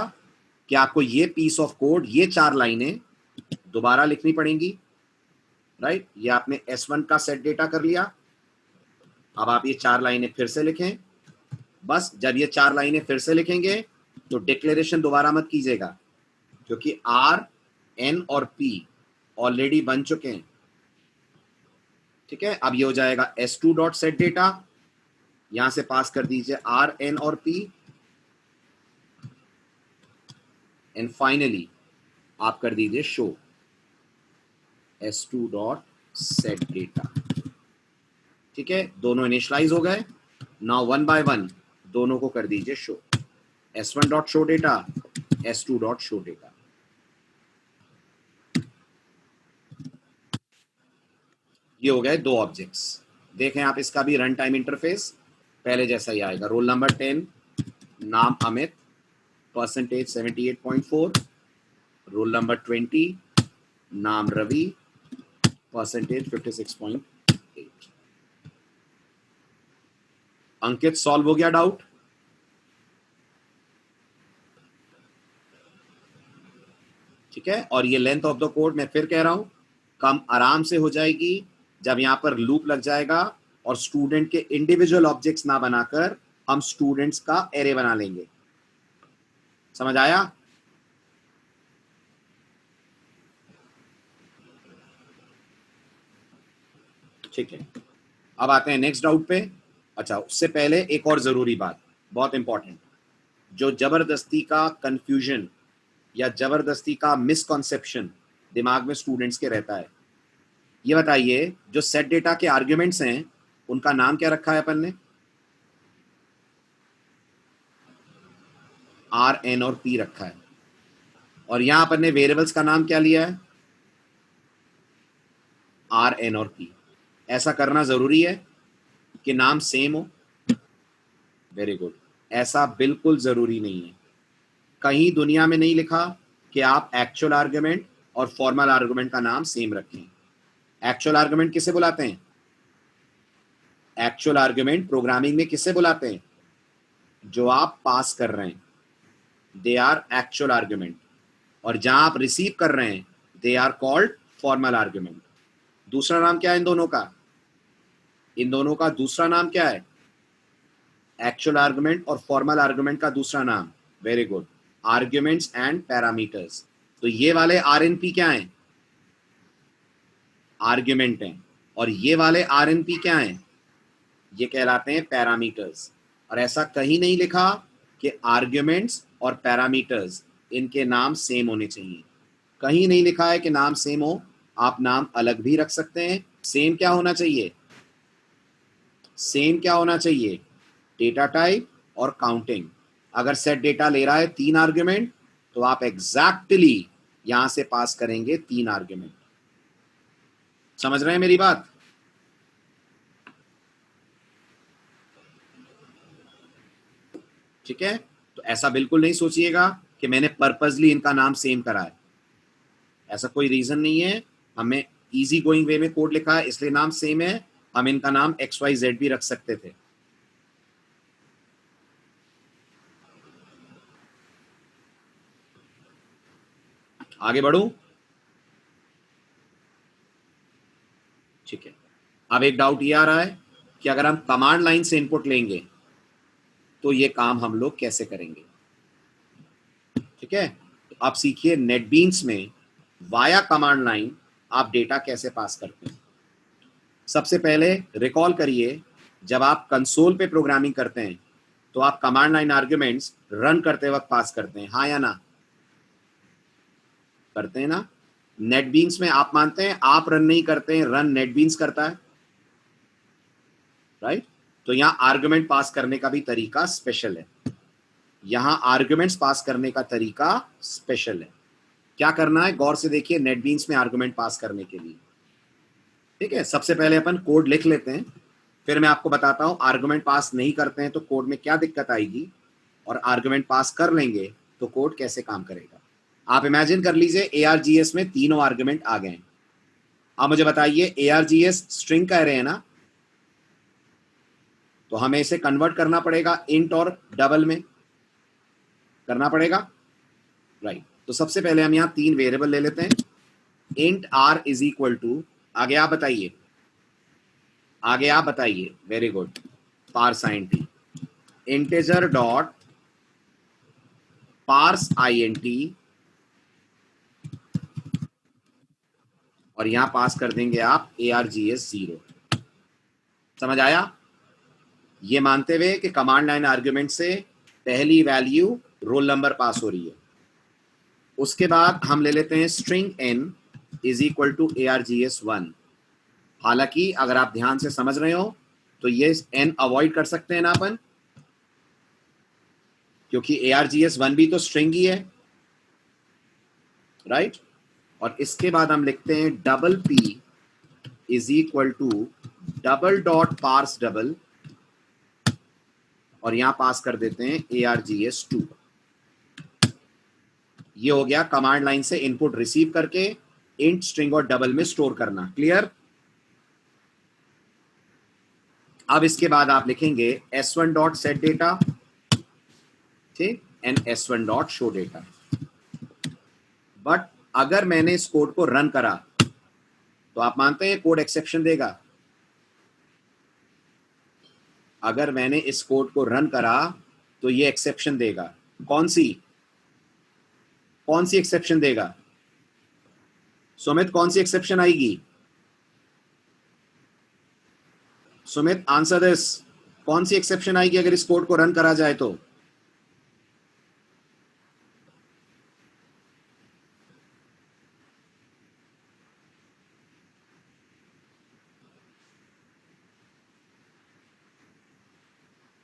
कि आपको ये पीस ऑफ कोड, ये 4 लाइनें दोबारा लिखनी पड़ेंगी। राइट, ये आपने S1 का सेट डेटा कर लिया, अब आप ये 4 लाइनें फिर से लिखें। बस जब ये 4 लाइनें फिर से लिखेंगे तो डिक्लेरेशन दोबारा मत कीजिएगा, क्योंकि R, N और P ऑलरेडी बन चुके हैं। ठीक है, अब ये हो जाएगा S2 डॉट सेट डेटा, यहां से पास कर दीजिए R, N और P, एंड फाइनली आप कर दीजिए show S2 dot set data. ठीक है, दोनों इनिशियलाइज हो गए। नाउ वन बाय वन दोनों को कर दीजिए show, S1 dot show data, S2 dot show data. ये हो गए 2 ऑब्जेक्ट्स। देखें आप इसका भी रन टाइम इंटरफेस पहले जैसा ही आएगा। रोल नंबर 10, नाम अमित, परसेंटेज 78.4। रोल नंबर 20, नाम रवि, परसेंटेज 56.8। अंकित, सॉल्व हो गया डाउट? ठीक है, और ये लेंथ ऑफ द कोड मैं फिर कह रहा हूं कम आराम से हो जाएगी जब यहां पर लूप लग जाएगा और स्टूडेंट के इंडिविजुअल ऑब्जेक्ट्स ना बनाकर हम स्टूडेंट्स का एरे बना लेंगे। समझ आया? ठीक है, अब आते हैं नेक्स्ट डाउट पे। अच्छा, उससे पहले एक और जरूरी बात, बहुत इंपॉर्टेंट, जो जबरदस्ती का कंफ्यूजन या जबरदस्ती का मिसकॉन्सेप्शन दिमाग में स्टूडेंट्स के रहता है। ये बताइए, जो सेट डेटा के आर्ग्यूमेंट्स हैं उनका नाम क्या रखा है अपन ने? R, N और P रखा है, और यहां अपन ने वेरिएबल्स का नाम क्या लिया है? R, N और P। ऐसा करना जरूरी है कि नाम सेम हो? वेरी गुड, ऐसा बिल्कुल जरूरी नहीं है। कहीं दुनिया में नहीं लिखा कि आप एक्चुअल आर्गुमेंट और फॉर्मल आर्गुमेंट का नाम सेम रखें। एक्चुअल आर्गुमेंट किसे बुलाते हैं? एक्चुअल आर्गुमेंट प्रोग्रामिंग में किसे बुलाते हैं? जो आप पास कर रहे हैं, दे आर एक्चुअल आर्गुमेंट, और जहां आप रिसीव कर रहे हैं they are called formal argument. दूसरा नाम क्या है इन दोनों का? इन दोनों का दूसरा नाम क्या है? एक्चुअल आर्गुमेंट और फॉर्मल आर्गुमेंट का दूसरा नाम, very good, arguments and parameters. तो ये वाले RNP क्या हैं? आर्ग्यूमेंट हैं, और ये वाले RNP क्या हैं? ये कहलाते हैं पैरामीटर्स। और ऐसा कहीं नहीं लिखा कि आर्ग्यूमेंट्स और पैरामीटर्स इनके नाम सेम होने चाहिए। कहीं नहीं लिखा है कि नाम सेम हो, आप नाम अलग भी रख सकते हैं। सेम क्या होना चाहिए? सेम क्या होना चाहिए? डेटा टाइप और काउंटिंग। अगर सेट डेटा ले रहा है 3 आर्ग्यूमेंट, तो आप एग्जैक्टली यहां से पास करेंगे 3 आर्ग्यूमेंट। समझ रहे हैं मेरी बात? ठीक है, तो ऐसा बिल्कुल नहीं सोचिएगा कि मैंने पर्पसली इनका नाम सेम करा है, ऐसा कोई रीजन नहीं है। हमें इजी गोइंग वे में कोड लिखा है इसलिए नाम सेम है, हम इनका नाम XYZ भी रख सकते थे। आगे बढ़ूं? ठीक है, अब एक डाउट ये आ रहा है कि अगर हम कमांड लाइन से इनपुट लेंगे तो ये काम हम लोग कैसे करेंगे? ठीक है, तो आप सीखिए नेटबीन्स में वाया कमांड लाइन आप डेटा कैसे पास करते हैं। सबसे पहले रिकॉल करिए, जब आप कंसोल पे प्रोग्रामिंग करते हैं तो आप कमांड लाइन आर्ग्यूमेंट्स रन करते वक्त पास करते हैं, हाँ या ना? करते हैं ना? नेटबीन्स में आप मानते हैं आप रन नहीं करते हैं, रन नेटबीन्स करता है, राइट? तो यहां आर्गुमेंट पास करने का भी तरीका स्पेशल है, यहां आर्गुमेंट्स पास करने का तरीका स्पेशल है। क्या करना है गौर से देखिए नेटबीन्स में आर्गुमेंट पास करने के लिए, ठीक है? सबसे पहले अपन कोड लिख लेते हैं, फिर मैं आपको बताता हूं आर्गुमेंट पास नहीं करते हैं तो कोड में क्या दिक्कत आएगी, और आर्गुमेंट पास कर लेंगे तो कोड कैसे काम करेगा। आप इमेजिन कर लीजिए ARGS में तीनों आर्गुमेंट आ गए। अब मुझे बताइए ARGS स्ट्रिंग का एरे है ना, तो हमें इसे कन्वर्ट करना पड़ेगा इंट और डबल में करना पड़ेगा, राइट? तो सबसे पहले हम यहां 3 वेरिएबल ले लेते हैं। Int r is equal to, आगे आप बताइए, आगे आप बताइए, very good, parse int, integer dot parse int, और यहां पास कर देंगे आप ARGS 0। समझ आया? ये मानते हुए कि कमांड लाइन आर्ग्यूमेंट से पहली वैल्यू रोल नंबर पास हो रही है। उसके बाद हम ले लेते हैं string n is equal to ARGS 1। हालांकि अगर आप ध्यान से समझ रहे हो तो ये n अवॉइड कर सकते हैं ना अपन, क्योंकि ARGS 1 भी तो स्ट्रिंग ही है, राइट? और इसके बाद हम लिखते हैं double p is equal to double dot parse double, और यहां पास कर देते हैं ARGS 2। ये हो गया कमांड लाइन से इनपुट रिसीव करके इंट, स्ट्रिंग और डबल में स्टोर करना। क्लियर? अब इसके बाद आप लिखेंगे s1 डॉट सेट डेटा, ठीक, and s1 dot show data. But अगर मैंने इस कोड को रन करा तो आप मानते हैं कोड एक्सेप्शन देगा? अगर मैंने इस कोड को रन करा तो ये एक्सेप्शन देगा। कौन सी एक्सेप्शन देगा सुमित? कौन सी एक्सेप्शन आएगी सुमित? आंसर दिस, कौन सी एक्सेप्शन आएगी अगर इस कोड को रन करा जाए तो?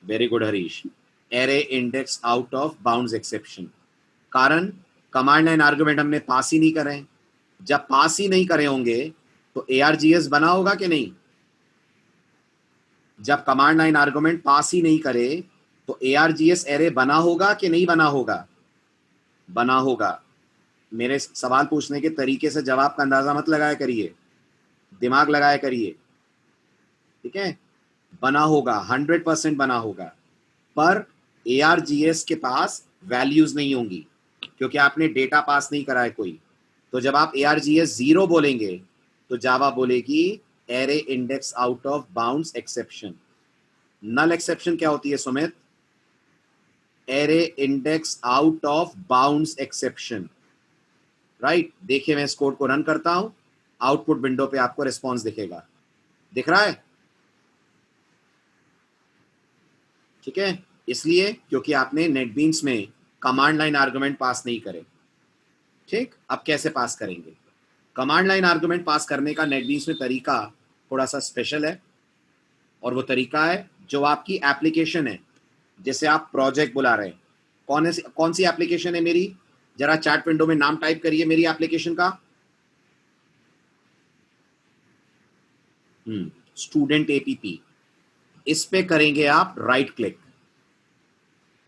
Very good Harish, array index out of bounds exception. कारण कमांड लाइन आर्गुमेंट हमने पास ही नहीं करे। जब पास ही नहीं करे होंगे तो ARGS बना होगा कि नहीं? जब कमांड लाइन आर्गुमेंट पास ही नहीं करे तो ARGS एरे बना होगा कि नहीं बना होगा? बना होगा। मेरे सवाल पूछने के तरीके से जवाब का अंदाजा मत लगाया करिए, दिमाग लगाया करिए, ठीक है? बना होगा, 100% बना होगा, पर ARGS के पास वैल्यूज नहीं होंगी क्योंकि आपने डेटा पास नहीं करा है कोई। तो जब आप ARGS 0 बोलेंगे तो जावा बोलेगी array index out of bounds exception. Null exception क्या होती है Sumit? Array index out of bounds exception, right? देखिए मैं इस कोड को रन करता हूं, आउटपुट विंडो पे आपको रिस्पॉन्स दिखेगा, दिख रहा है? ठीक है, इसलिए क्योंकि आपने नेटबीन्स में कमांड लाइन आर्गुमेंट पास नहीं करे। ठीक, अब कैसे पास करेंगे? कमांड लाइन आर्गुमेंट पास करने का नेटबीन्स में तरीका थोड़ा सा स्पेशल है, और वो तरीका है जो आपकी एप्लीकेशन है, जैसे आप प्रोजेक्ट बुला रहे हैं। कौन सी एप्लीकेशन है मेरी? जरा चैट विंडो में नाम टाइप करिए मेरी एप्लीकेशन का। Student APP। इस पे करेंगे आप राइट क्लिक,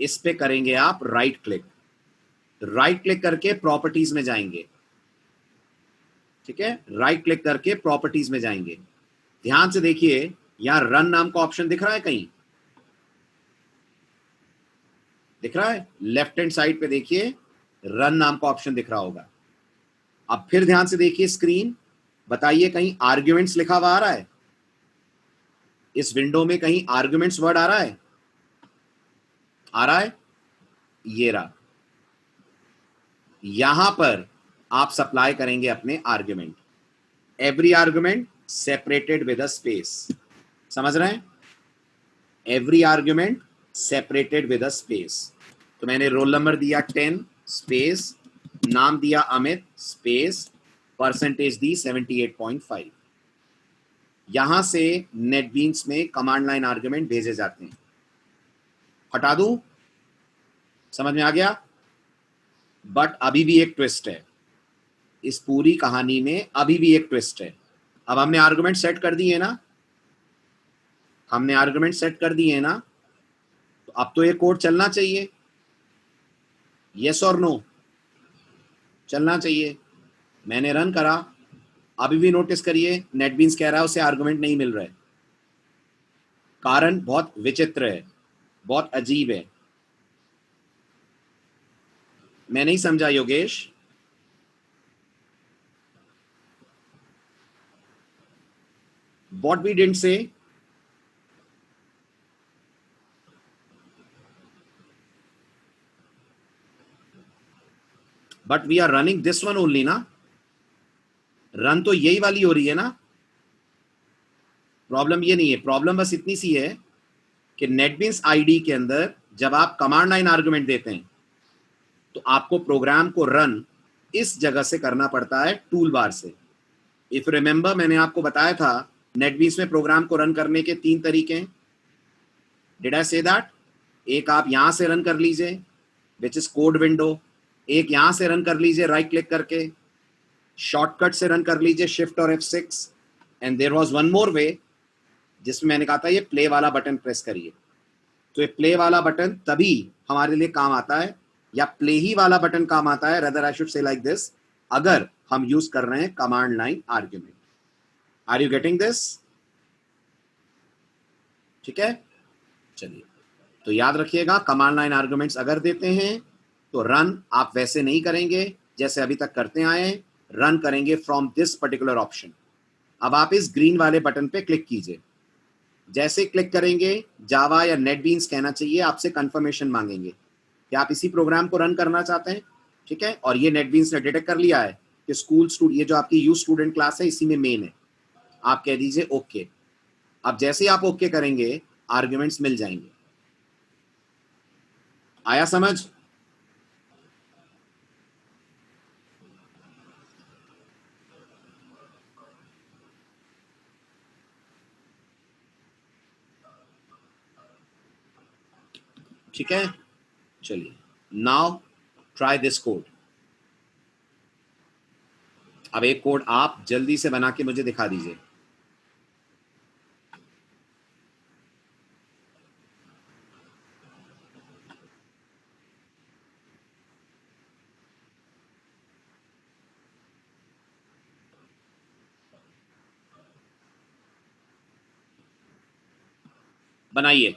इस पे करेंगे आप राइट क्लिक, राइट क्लिक करके प्रॉपर्टीज में जाएंगे, ठीक है? राइट क्लिक करके प्रॉपर्टीज में जाएंगे। ध्यान से देखिए, यहां रन नाम का ऑप्शन दिख रहा है कहीं? दिख रहा है? लेफ्ट हैंड साइड पे देखिए रन नाम का ऑप्शन दिख रहा होगा। अब फिर ध्यान से देखिए स्क्रीन, बताइए कहीं आर्ग्यूमेंट्स लिखा हुआ आ रहा है? इस विंडो में कहीं आर्ग्यूमेंट्स वर्ड आ रहा है? आ रहा है? ये रहा। यहां पर आप सप्लाई करेंगे अपने argument, every argument separated with a space. समझ रहे हैं? Every argument separated with a space. तो मैंने रोल नंबर दिया 10 स्पेस, नाम दिया अमित स्पेस, परसेंटेज दी 78.5। यहां से नेटबीन्स में कमांड लाइन आर्ग्यूमेंट भेजे जाते हैं। हटा दूं? समझ में आ गया? बट अभी भी एक ट्विस्ट है इस पूरी कहानी में, अभी भी एक ट्विस्ट है। अब हमने आर्गुमेंट सेट कर दिए ना, हमने आर्गुमेंट सेट कर दिए ना, तो अब तो ये कोड चलना चाहिए। यस और नो? चलना चाहिए। मैंने रन करा, अभी भी नोटिस करिए नेटबीन्स कह रहा है उसे आर्गुमेंट नहीं मिल रहा है। कारण बहुत विचित्र है, बहुत अजीब है। मैं नहीं समझा Yogesh. What we didn't say? But we are running this one only ना, रन तो यही वाली हो रही है ना। प्रॉब्लम ये नहीं है, प्रॉब्लम बस इतनी सी है कि नेटबीन्स आईडी के अंदर जब आप कमांड लाइन आर्गुमेंट देते हैं तो आपको प्रोग्राम को रन इस जगह से करना पड़ता है, टूल बार से। इफ रिमेंबर, मैंने आपको बताया था नेटबीन्स में प्रोग्राम को रन करने के 3 तरीके हैं। Did I say that? एक आप यहां से रन कर लीजिए विच इज कोड विंडो, एक यहां से रन कर लीजिए राइट क्लिक करके, शॉर्टकट से रन कर लीजिए शिफ्ट और F6, and there was one more way जिसमें मैंने कहा था ये प्ले वाला बटन प्रेस करिए। तो ये प्ले वाला बटन तभी हमारे लिए काम आता है, या प्ले ही वाला बटन काम आता है, rather I should say like this, अगर हम यूज कर रहे हैं command line argument. Are you getting this? ठीक है, चलिए। तो याद रखिएगा, कमांड लाइन आर्ग्यूमेंट्स अगर देते हैं तो रन आप वैसे नहीं करेंगे जैसे अभी तक करते आए हैं, रन करेंगे फ्रॉम दिस पर्टिकुलर ऑप्शन। अब आप इस ग्रीन वाले बटन पे क्लिक कीजिए। जैसे क्लिक करेंगे जावा या नेटबीन्स कहना चाहिए आपसे कंफर्मेशन मांगेंगे कि आप इसी प्रोग्राम को रन करना चाहते हैं। ठीक है, और ये नेटबीन्स ने डिटेक्ट कर लिया है कि स्कूल स्टूडेंट, ये जो आपकी यू स्टूडेंट क्लास है इसी में मेन है। आप कह दीजिए ओके। अब जैसे ही आप ओके करेंगे आर्ग्यूमेंट्स मिल जाएंगे। आया समझ? ठीक है, चलिए। Now try this code. अब एक कोड आप जल्दी से बना के मुझे दिखा दीजिए। बनाइए।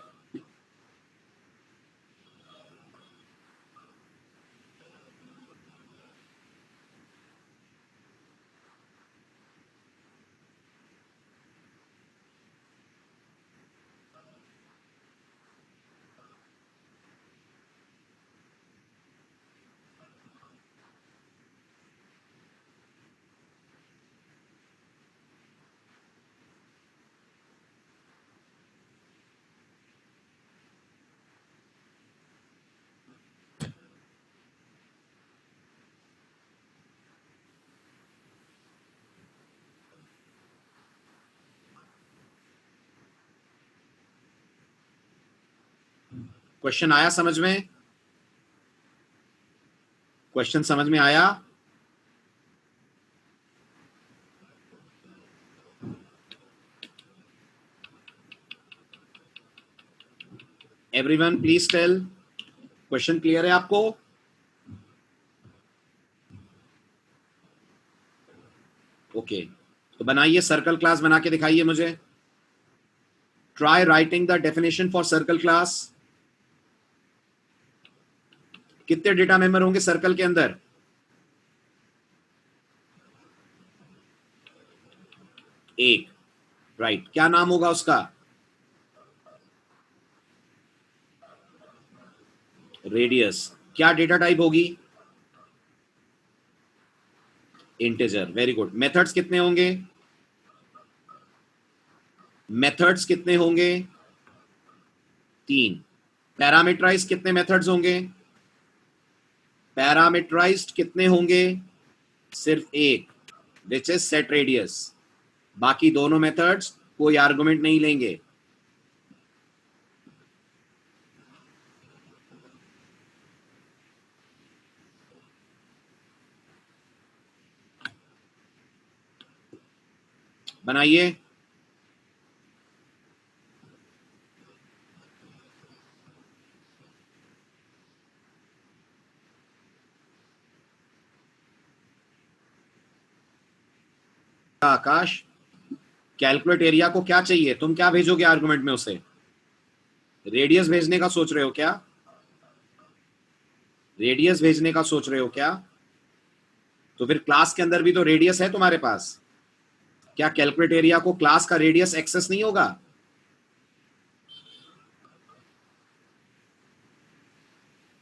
क्वेश्चन आया समझ में? क्वेश्चन समझ में आया? Everyone please tell, question clear है आपको? ओके, तो बनाइए, सर्कल क्लास बना के दिखाइए मुझे। Try writing the definition for circle class. कितने डेटा मेंबर होंगे सर्कल के अंदर? एक। राइट, क्या नाम होगा उसका? रेडियस। क्या डेटा टाइप होगी? इंटीजर। Very good. मेथड्स कितने होंगे? मेथड्स कितने होंगे? 3। पैरामीटराइज कितने मेथड्स होंगे? पैरामीटराइज्ड कितने होंगे? सिर्फ एक। Which is set radius. बाकी दोनों मेथड्स कोई आर्गुमेंट नहीं लेंगे। बनाइए। आकाश, कैलकुलेट एरिया को क्या चाहिए? तुम क्या भेजोगे आर्गुमेंट में उसे? रेडियस भेजने का सोच रहे हो क्या? रेडियस भेजने का सोच रहे हो क्या? तो फिर क्लास के अंदर भी तो रेडियस है तुम्हारे पास। क्या कैलकुलेट एरिया को क्लास का रेडियस एक्सेस नहीं होगा?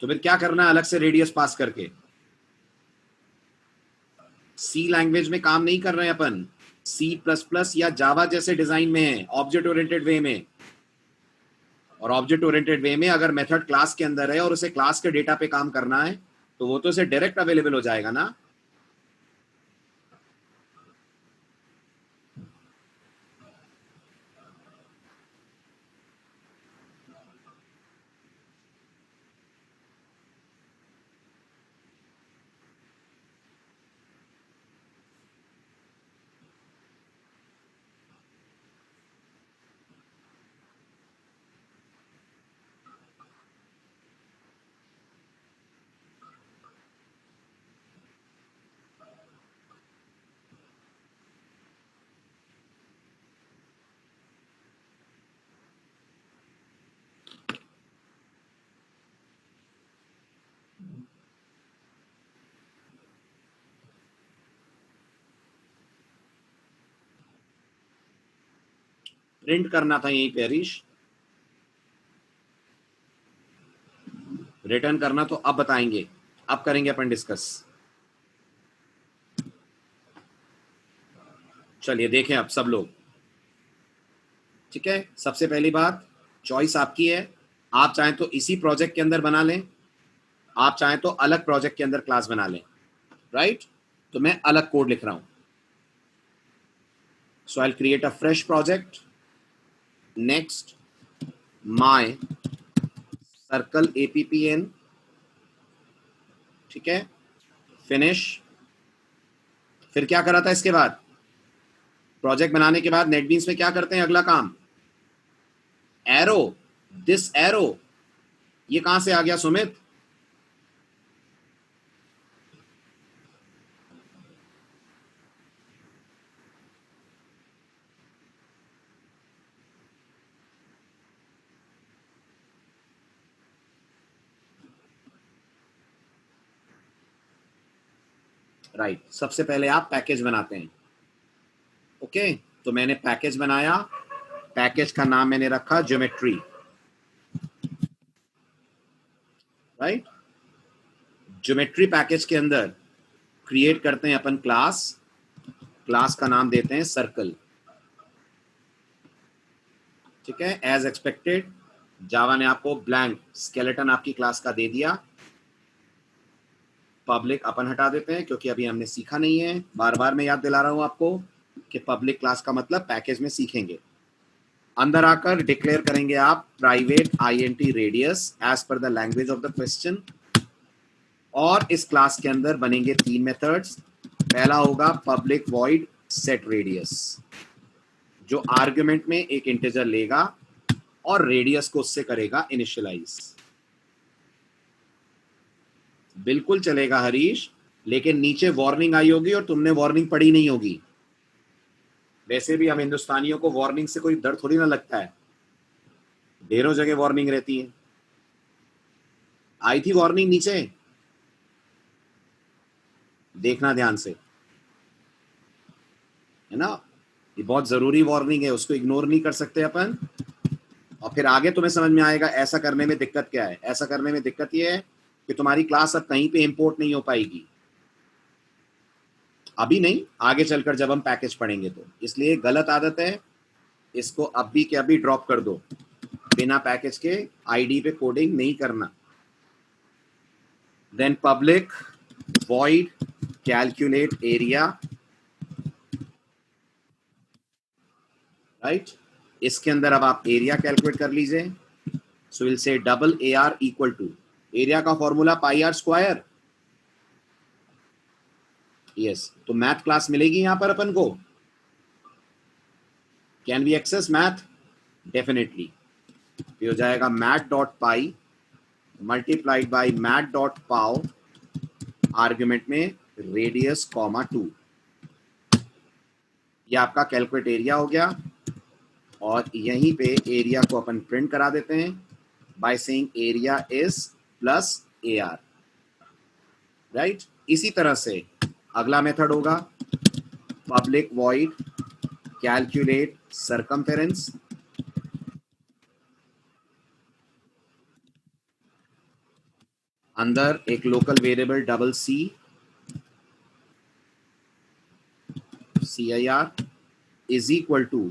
तो फिर क्या करना है अलग से रेडियस पास करके? सी लैंग्वेज में काम नहीं कर रहे हैं अपन, सी प्लस प्लस या जावा जैसे डिजाइन में है, ऑब्जेक्ट ओरिएंटेड वे में। और ऑब्जेक्ट ओरिएंटेड वे में अगर मेथड क्लास के अंदर है और उसे क्लास के डेटा पे काम करना है तो वो तो उसे डायरेक्ट अवेलेबल हो जाएगा ना। प्रिंट करना था यहीं पे हरीश, रिटर्न करना तो अब बताएंगे, अब करेंगे अपन डिस्कस। चलिए देखें अब सब लोग। ठीक है, सबसे पहली बात, चॉइस आपकी है। आप चाहें तो इसी प्रोजेक्ट के अंदर बना लें, आप चाहें तो अलग प्रोजेक्ट के अंदर क्लास बना लें। राइट, तो मैं अलग कोड लिख रहा हूं। So I create a fresh project, next my circle APPN। ठीक है, फिनिश। फिर क्या करा था इसके बाद? प्रोजेक्ट बनाने के बाद नेटबीन्स में क्या करते हैं अगला काम? Arrow, this arrow. ये कहां से आ गया सुमित? राइट, सबसे पहले आप पैकेज बनाते हैं। ओके, तो मैंने पैकेज बनाया, पैकेज का नाम मैंने रखा ज्योमेट्री। राइट, ज्योमेट्री पैकेज के अंदर क्रिएट करते हैं अपन क्लास, क्लास का नाम देते हैं सर्कल। ठीक है, एज एक्सपेक्टेड जावा ने आपको ब्लैंक स्केलेटन आपकी क्लास का दे दिया। पब्लिक अपन हटा देते हैं क्योंकि अभी हमने सीखा नहीं है। बार बार मैं याद दिला रहा हूं आपको कि पब्लिक क्लास का मतलब पैकेज में सीखेंगे। अंदर आकर डिक्लेयर करेंगे आप private INT radius as per the language of the question. और इस क्लास के अंदर बनेंगे 3 मेथड्स। पहला होगा पब्लिक वॉइड सेट रेडियस, जो आर्गुमेंट में एक इंटीजर लेगा और रेडियस को उससे करेगा इनिशियलाइज। बिल्कुल चलेगा हरीश, लेकिन नीचे वार्निंग आई होगी और तुमने वार्निंग पढ़ी नहीं होगी। वैसे भी हम हिंदुस्तानियों को वार्निंग से कोई डर थोड़ी ना लगता है, ढेरों जगह वार्निंग रहती है। आई थी वार्निंग नीचे, देखना ध्यान से, है ना। ये बहुत जरूरी वार्निंग है, उसको इग्नोर नहीं कर सकते अपन। और फिर आगे तुम्हें समझ में आएगा ऐसा करने में दिक्कत क्या है। ऐसा करने में दिक्कत ये है कि तुम्हारी क्लास अब कहीं पे इंपोर्ट नहीं हो पाएगी। अभी नहीं, आगे चलकर जब हम पैकेज पढ़ेंगे तो। इसलिए गलत आदत है, इसको अभी के अभी ड्रॉप कर दो। बिना पैकेज के ID पे कोडिंग नहीं करना। Then public void calculate area, right. इसके अंदर अब आप एरिया कैलकुलेट कर लीजिए। So will say double A R equal to, area का formula pi R square. Yes, तो मैथ क्लास मिलेगी यहां पर अपन को। Can we access math? Definitely. ये हो जाएगा math dot pi multiplied by math dot pow, argument में रेडियस कॉमा 2। ये आपका कैलकुलेट एरिया हो गया, और यहीं पे एरिया को अपन प्रिंट करा देते हैं by saying area is plus A R. Right. इसी तरह से अगला मेथड होगा पब्लिक वॉइड कैलकुलेट सरकमफेरेंस। अंदर एक local variable double C I R is equal to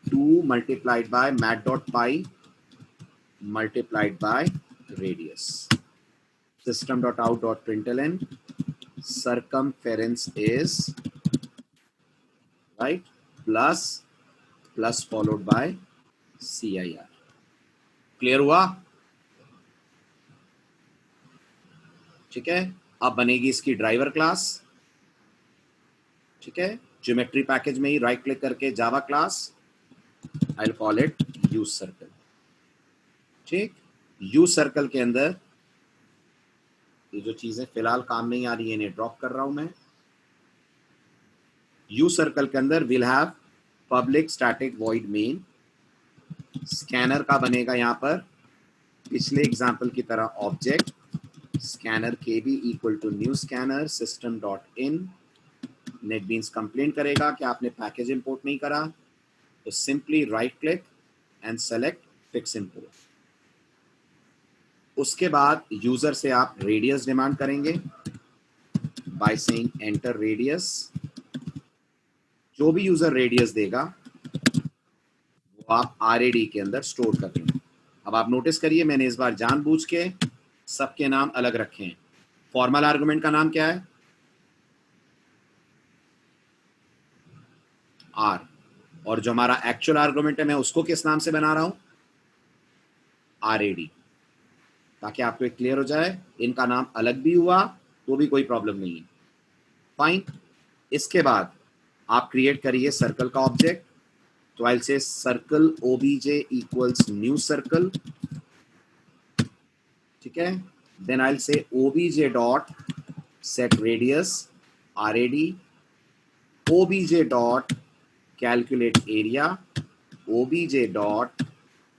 2 multiplied by math dot pi multiplied by radius. System dot out dot println circumference is right plus followed by CIR। Clear हुआ? ठीक है। अब बनेगी इसकी driver class. ठीक है, geometry package में ही right click करके Java class, I will call it use circle. ठीक, यूज सर्कल के अंदर ये जो चीजें फिलहाल काम नहीं आ रही है इन्हें ड्रॉप कर रहा हूं मैं। यूज सर्कल के अंदर will have public static void main. Scanner का बनेगा यहां पर पिछले एग्जांपल की तरह object scanner K B equal to new scanner system dot in. NetBeans complain करेगा कि आपने पैकेज इंपोर्ट नहीं करा, तो simply right click and select fix import. उसके बाद यूजर से आप रेडियस डिमांड करेंगे बाय सेइंग एंटर रेडियस। जो भी यूजर रेडियस देगा वो आप RAD के अंदर स्टोर कर देंगे। अब आप नोटिस करिए मैंने इस बार जानबूझ के सबके नाम अलग रखे हैं। फॉर्मल आर्गुमेंट का नाम क्या है? R, और जो हमारा एक्चुअल आर्गुमेंट है मैं उसको किस नाम से बना रहा हूं? RAD, ताकि आपको एक क्लियर हो जाए। इनका नाम अलग भी हुआ तो भी कोई प्रॉब्लम नहीं है। फाइन। इसके बाद आप क्रिएट करिए सर्कल का ऑब्जेक्ट। तो I will say circle OBJ equals new circle. ठीक है, then I will say OBJ dot set radius RAD, OBJ dot calculate area, OBJ dot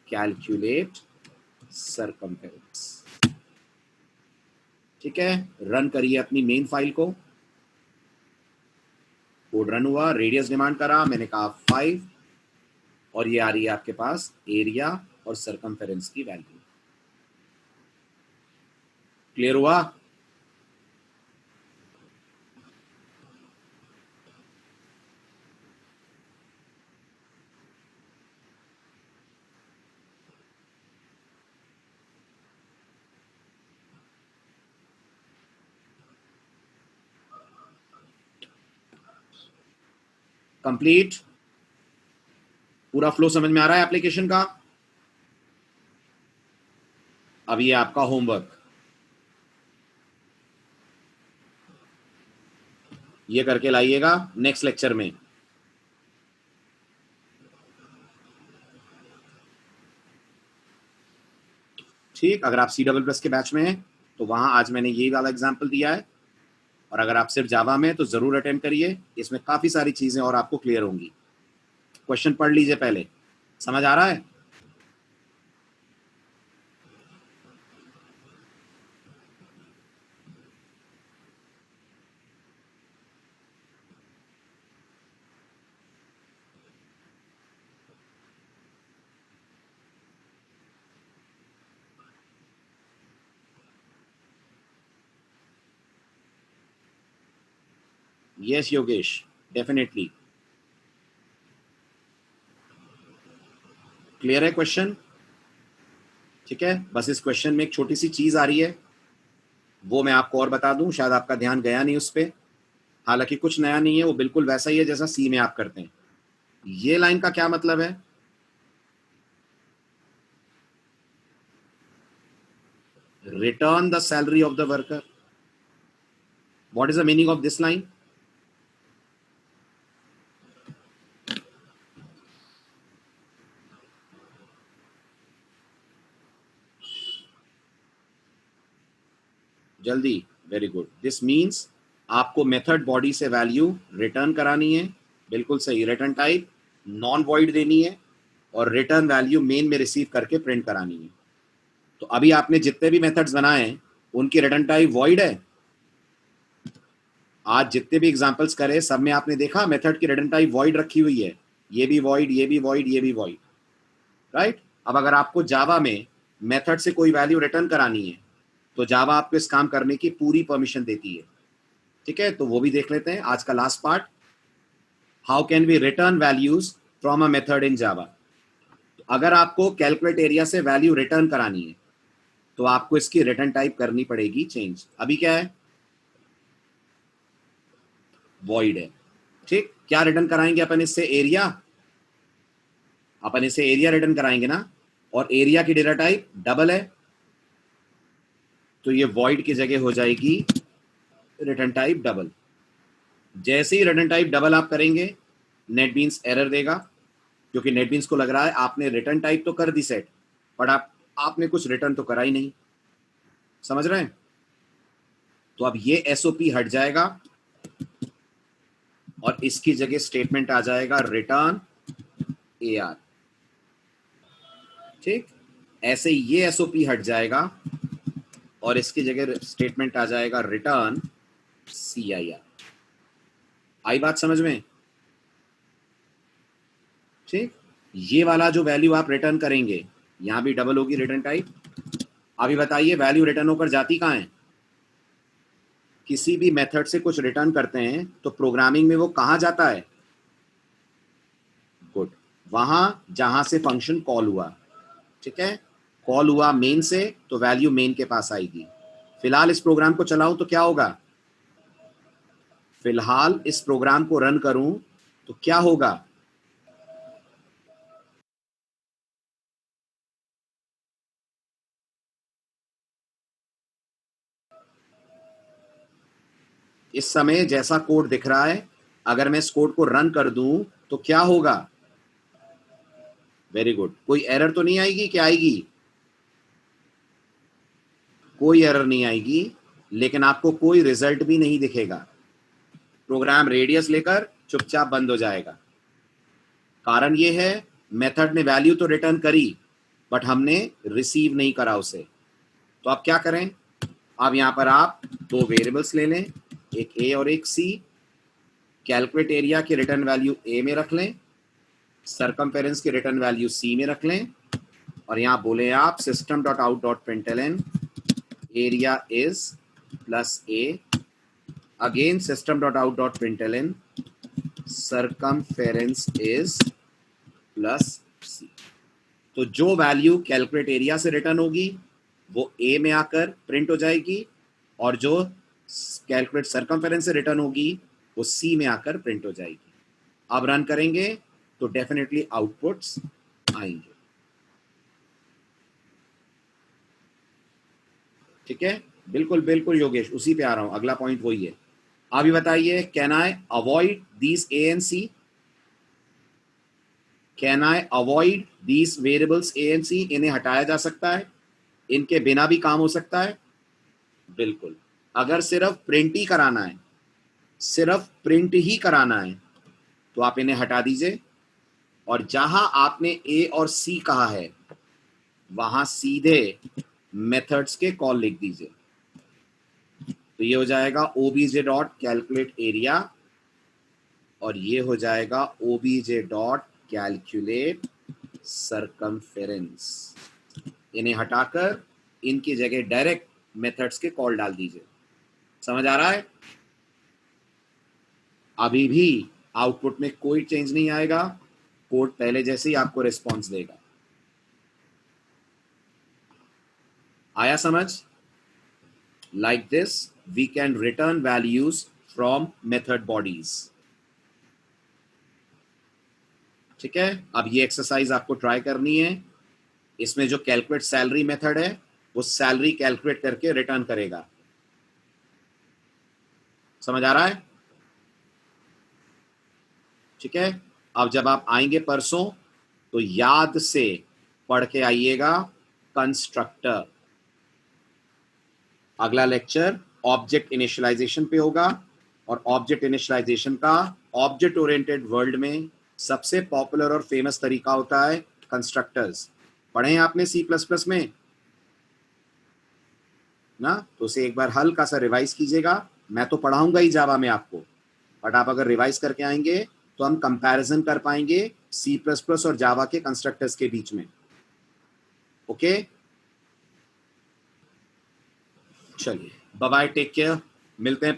calculate circumference. ठीक है, रन करिए अपनी मेन फाइल को। कोड रन हुआ, radius demand करा, मैंने कहा 5, और ये आ रही है आपके पास एरिया और सरकमफेरेंस की वैल्यू। क्लियर हुआ? कंप्लीट। पूरा फ्लो समझ में आ रहा है एप्लीकेशन का? अब ये आपका होमवर्क, ये करके लाइएगा नेक्स्ट लेक्चर में। ठीक, अगर आप C++ के बैच में हैं तो वहां आज मैंने यही वाला एग्जाम्पल दिया है, और अगर आप सिर्फ जावा में तो जरूर अटेम्प्ट करिए, इसमें काफी सारी चीजें और आपको क्लियर होंगी। क्वेश्चन पढ़ लीजिए पहले, समझ आ रहा है? Yes Yogesh, definitely. क्लियर है क्वेश्चन? ठीक है, बस इस क्वेश्चन में एक छोटी सी चीज आ रही है, वो मैं आपको और बता दूं, शायद आपका ध्यान गया नहीं उस पर। हालांकि कुछ नया नहीं है, वो बिल्कुल वैसा ही है जैसा C में आप करते हैं। ये लाइन का क्या मतलब है? Return the salary of the worker. What is the meaning of this line? जल्दी. Very good. दिस मीन्स आपको मेथड बॉडी से वैल्यू रिटर्न करानी है. बिल्कुल सही. रिटर्न टाइप नॉन वॉइड देनी है और रिटर्न वैल्यू मेन में रिसीव करके प्रिंट करानी है. तो अभी आपने जितने भी मेथड्स बनाए हैं उनकी रिटर्न टाइप वॉइड है. आज जितने भी एग्जांपल्स करे सब में आपने देखा मेथड की रिटर्न टाइप वॉइड रखी हुई है. ये भी वॉइड, ये भी वॉइड, ये भी वॉइड. राइट. अब अगर आपको जावा में मेथड से कोई वैल्यू रिटर्न करानी है तो जावा आपको इस काम करने की पूरी परमिशन देती है. ठीक है, तो वो भी देख लेते हैं. आज का last part, how can we return values from a method in Java. अगर आपको कैलकुलेट एरिया से वैल्यू रिटर्न करानी है तो आपको इसकी रिटर्न टाइप करनी पड़ेगी चेंज. अभी क्या है? वॉइड है. ठीक. क्या रिटर्न कराएंगे अपन इससे? एरिया. अपन इसे एरिया रिटर्न कराएंगे ना, और एरिया की डेटा टाइप डबल है, तो ये वॉइड की जगह हो जाएगी रिटर्न टाइप डबल. जैसे ही रिटर्न टाइप डबल आप करेंगे नेटबीन्स एरर देगा, क्योंकि नेटबीन्स को लग रहा है आपने रिटर्न टाइप तो कर दी सेट, बट आपने कुछ रिटर्न तो करा ही नहीं. समझ रहे हैं? तो अब ये एसओपी हट जाएगा और इसकी जगह स्टेटमेंट आ जाएगा रिटर्न एआर. ठीक. ऐसे ये एसओपी हट जाएगा और इसकी जगह स्टेटमेंट आ जाएगा रिटर्न सीआईआर. आई बात समझ में? ठीक. ये वाला जो वैल्यू आप रिटर्न करेंगे यहां भी डबल होगी रिटर्न टाइप. अभी बताइए वैल्यू रिटर्न होकर जाती कहां है? किसी भी मेथड से कुछ रिटर्न करते हैं तो प्रोग्रामिंग में वो कहां जाता है? गुड. वहां जहां से फंक्शन कॉल हुआ. ठीक है. कॉल हुआ मेन से तो वैल्यू मेन के पास आएगी. फिलहाल इस प्रोग्राम को चलाऊं तो क्या होगा? फिलहाल इस प्रोग्राम को रन करूं तो क्या होगा? इस समय जैसा कोड दिख रहा है, अगर मैं इस कोड को रन कर दूं तो क्या होगा? Very good. कोई एरर तो नहीं आएगी? क्या आएगी? कोई एरर नहीं आएगी, लेकिन आपको कोई रिजल्ट भी नहीं दिखेगा. प्रोग्राम रेडियस लेकर चुपचाप बंद हो जाएगा. कारण ये है मेथड ने वैल्यू तो रिटर्न करी बट हमने रिसीव नहीं करा उसे. तो आप क्या करें? अब यहां पर आप दो वेरिएबल्स ले लें, एक ए और एक सी. कैलकुलेट एरिया की रिटर्न वैल्यू ए में रख लें, सरकमफेरेंस की रिटर्न वैल्यू सी में रख लें, और यहां बोले आप system dot out dot println area is plus A. Again system dot out dot println circumference is plus C. तो जो वैल्यू कैलकुलेट एरिया से रिटर्न होगी वो ए में आकर प्रिंट हो जाएगी, और जो कैलकुलेट सरकमफेरेंस से रिटर्न होगी वो सी में आकर प्रिंट हो जाएगी. अब रन करेंगे तो डेफिनेटली आउटपुट्स आएंगे. ठीक है. बिल्कुल बिल्कुल योगेश, उसी पे आ रहा हूं. अगला पॉइंट वही है. अभी बताइए, can I avoid these A and C? Can I avoid these variables A and C? इन्हें हटाया जा सकता है, इनके बिना भी काम हो सकता है. बिल्कुल. अगर सिर्फ प्रिंट ही कराना है, सिर्फ प्रिंट ही कराना है तो आप इन्हें हटा दीजिए, और जहां आपने ए और सी कहा है वहां सीधे मेथड्स के कॉल लिख दीजिए. तो ये हो जाएगा ओबीजे डॉट कैलकुलेट एरिया, और ये हो जाएगा ओबीजे डॉट कैलकुलेट सरकमफेरेंस. इन्हें हटाकर इनकी जगह डायरेक्ट मेथड्स के कॉल डाल दीजिए. समझ आ रहा है? अभी भी आउटपुट में कोई चेंज नहीं आएगा, कोड पहले जैसे ही आपको रिस्पॉन्स देगा. आया समझ? Like this we can return values from method bodies. ठीक है, अब ये एक्सरसाइज आपको ट्राई करनी है। इसमें जो कैलकुलेट सैलरी मेथड है वो सैलरी कैलकुलेट करके रिटर्न करेगा। समझ आ रहा है? ठीक है, अब जब आप आएंगे परसों तो याद से पढ़ के आइएगा कंस्ट्रक्टर। अगला लेक्चर ऑब्जेक्ट इनिशियलाइजेशन पे होगा, और ऑब्जेक्ट इनिशियलाइजेशन का ऑब्जेक्ट ओरिएंटेड वर्ल्ड में सबसे पॉपुलर और फेमस तरीका होता है कंस्ट्रक्टर्स। पढ़े हैं आपने सी प्लस प्लस में ना, तो उसे एक बार हल्का सा रिवाइज कीजिएगा। मैं तो पढ़ाऊंगा ही जावा में आपको, बट आप अगर रिवाइज करके आएंगे तो हम कंपैरिजन कर पाएंगे सी प्लस प्लस और जावा के कंस्ट्रक्टर्स के बीच में। ओके, चलिए बाय बाय, टेक केयर, मिलते हैं।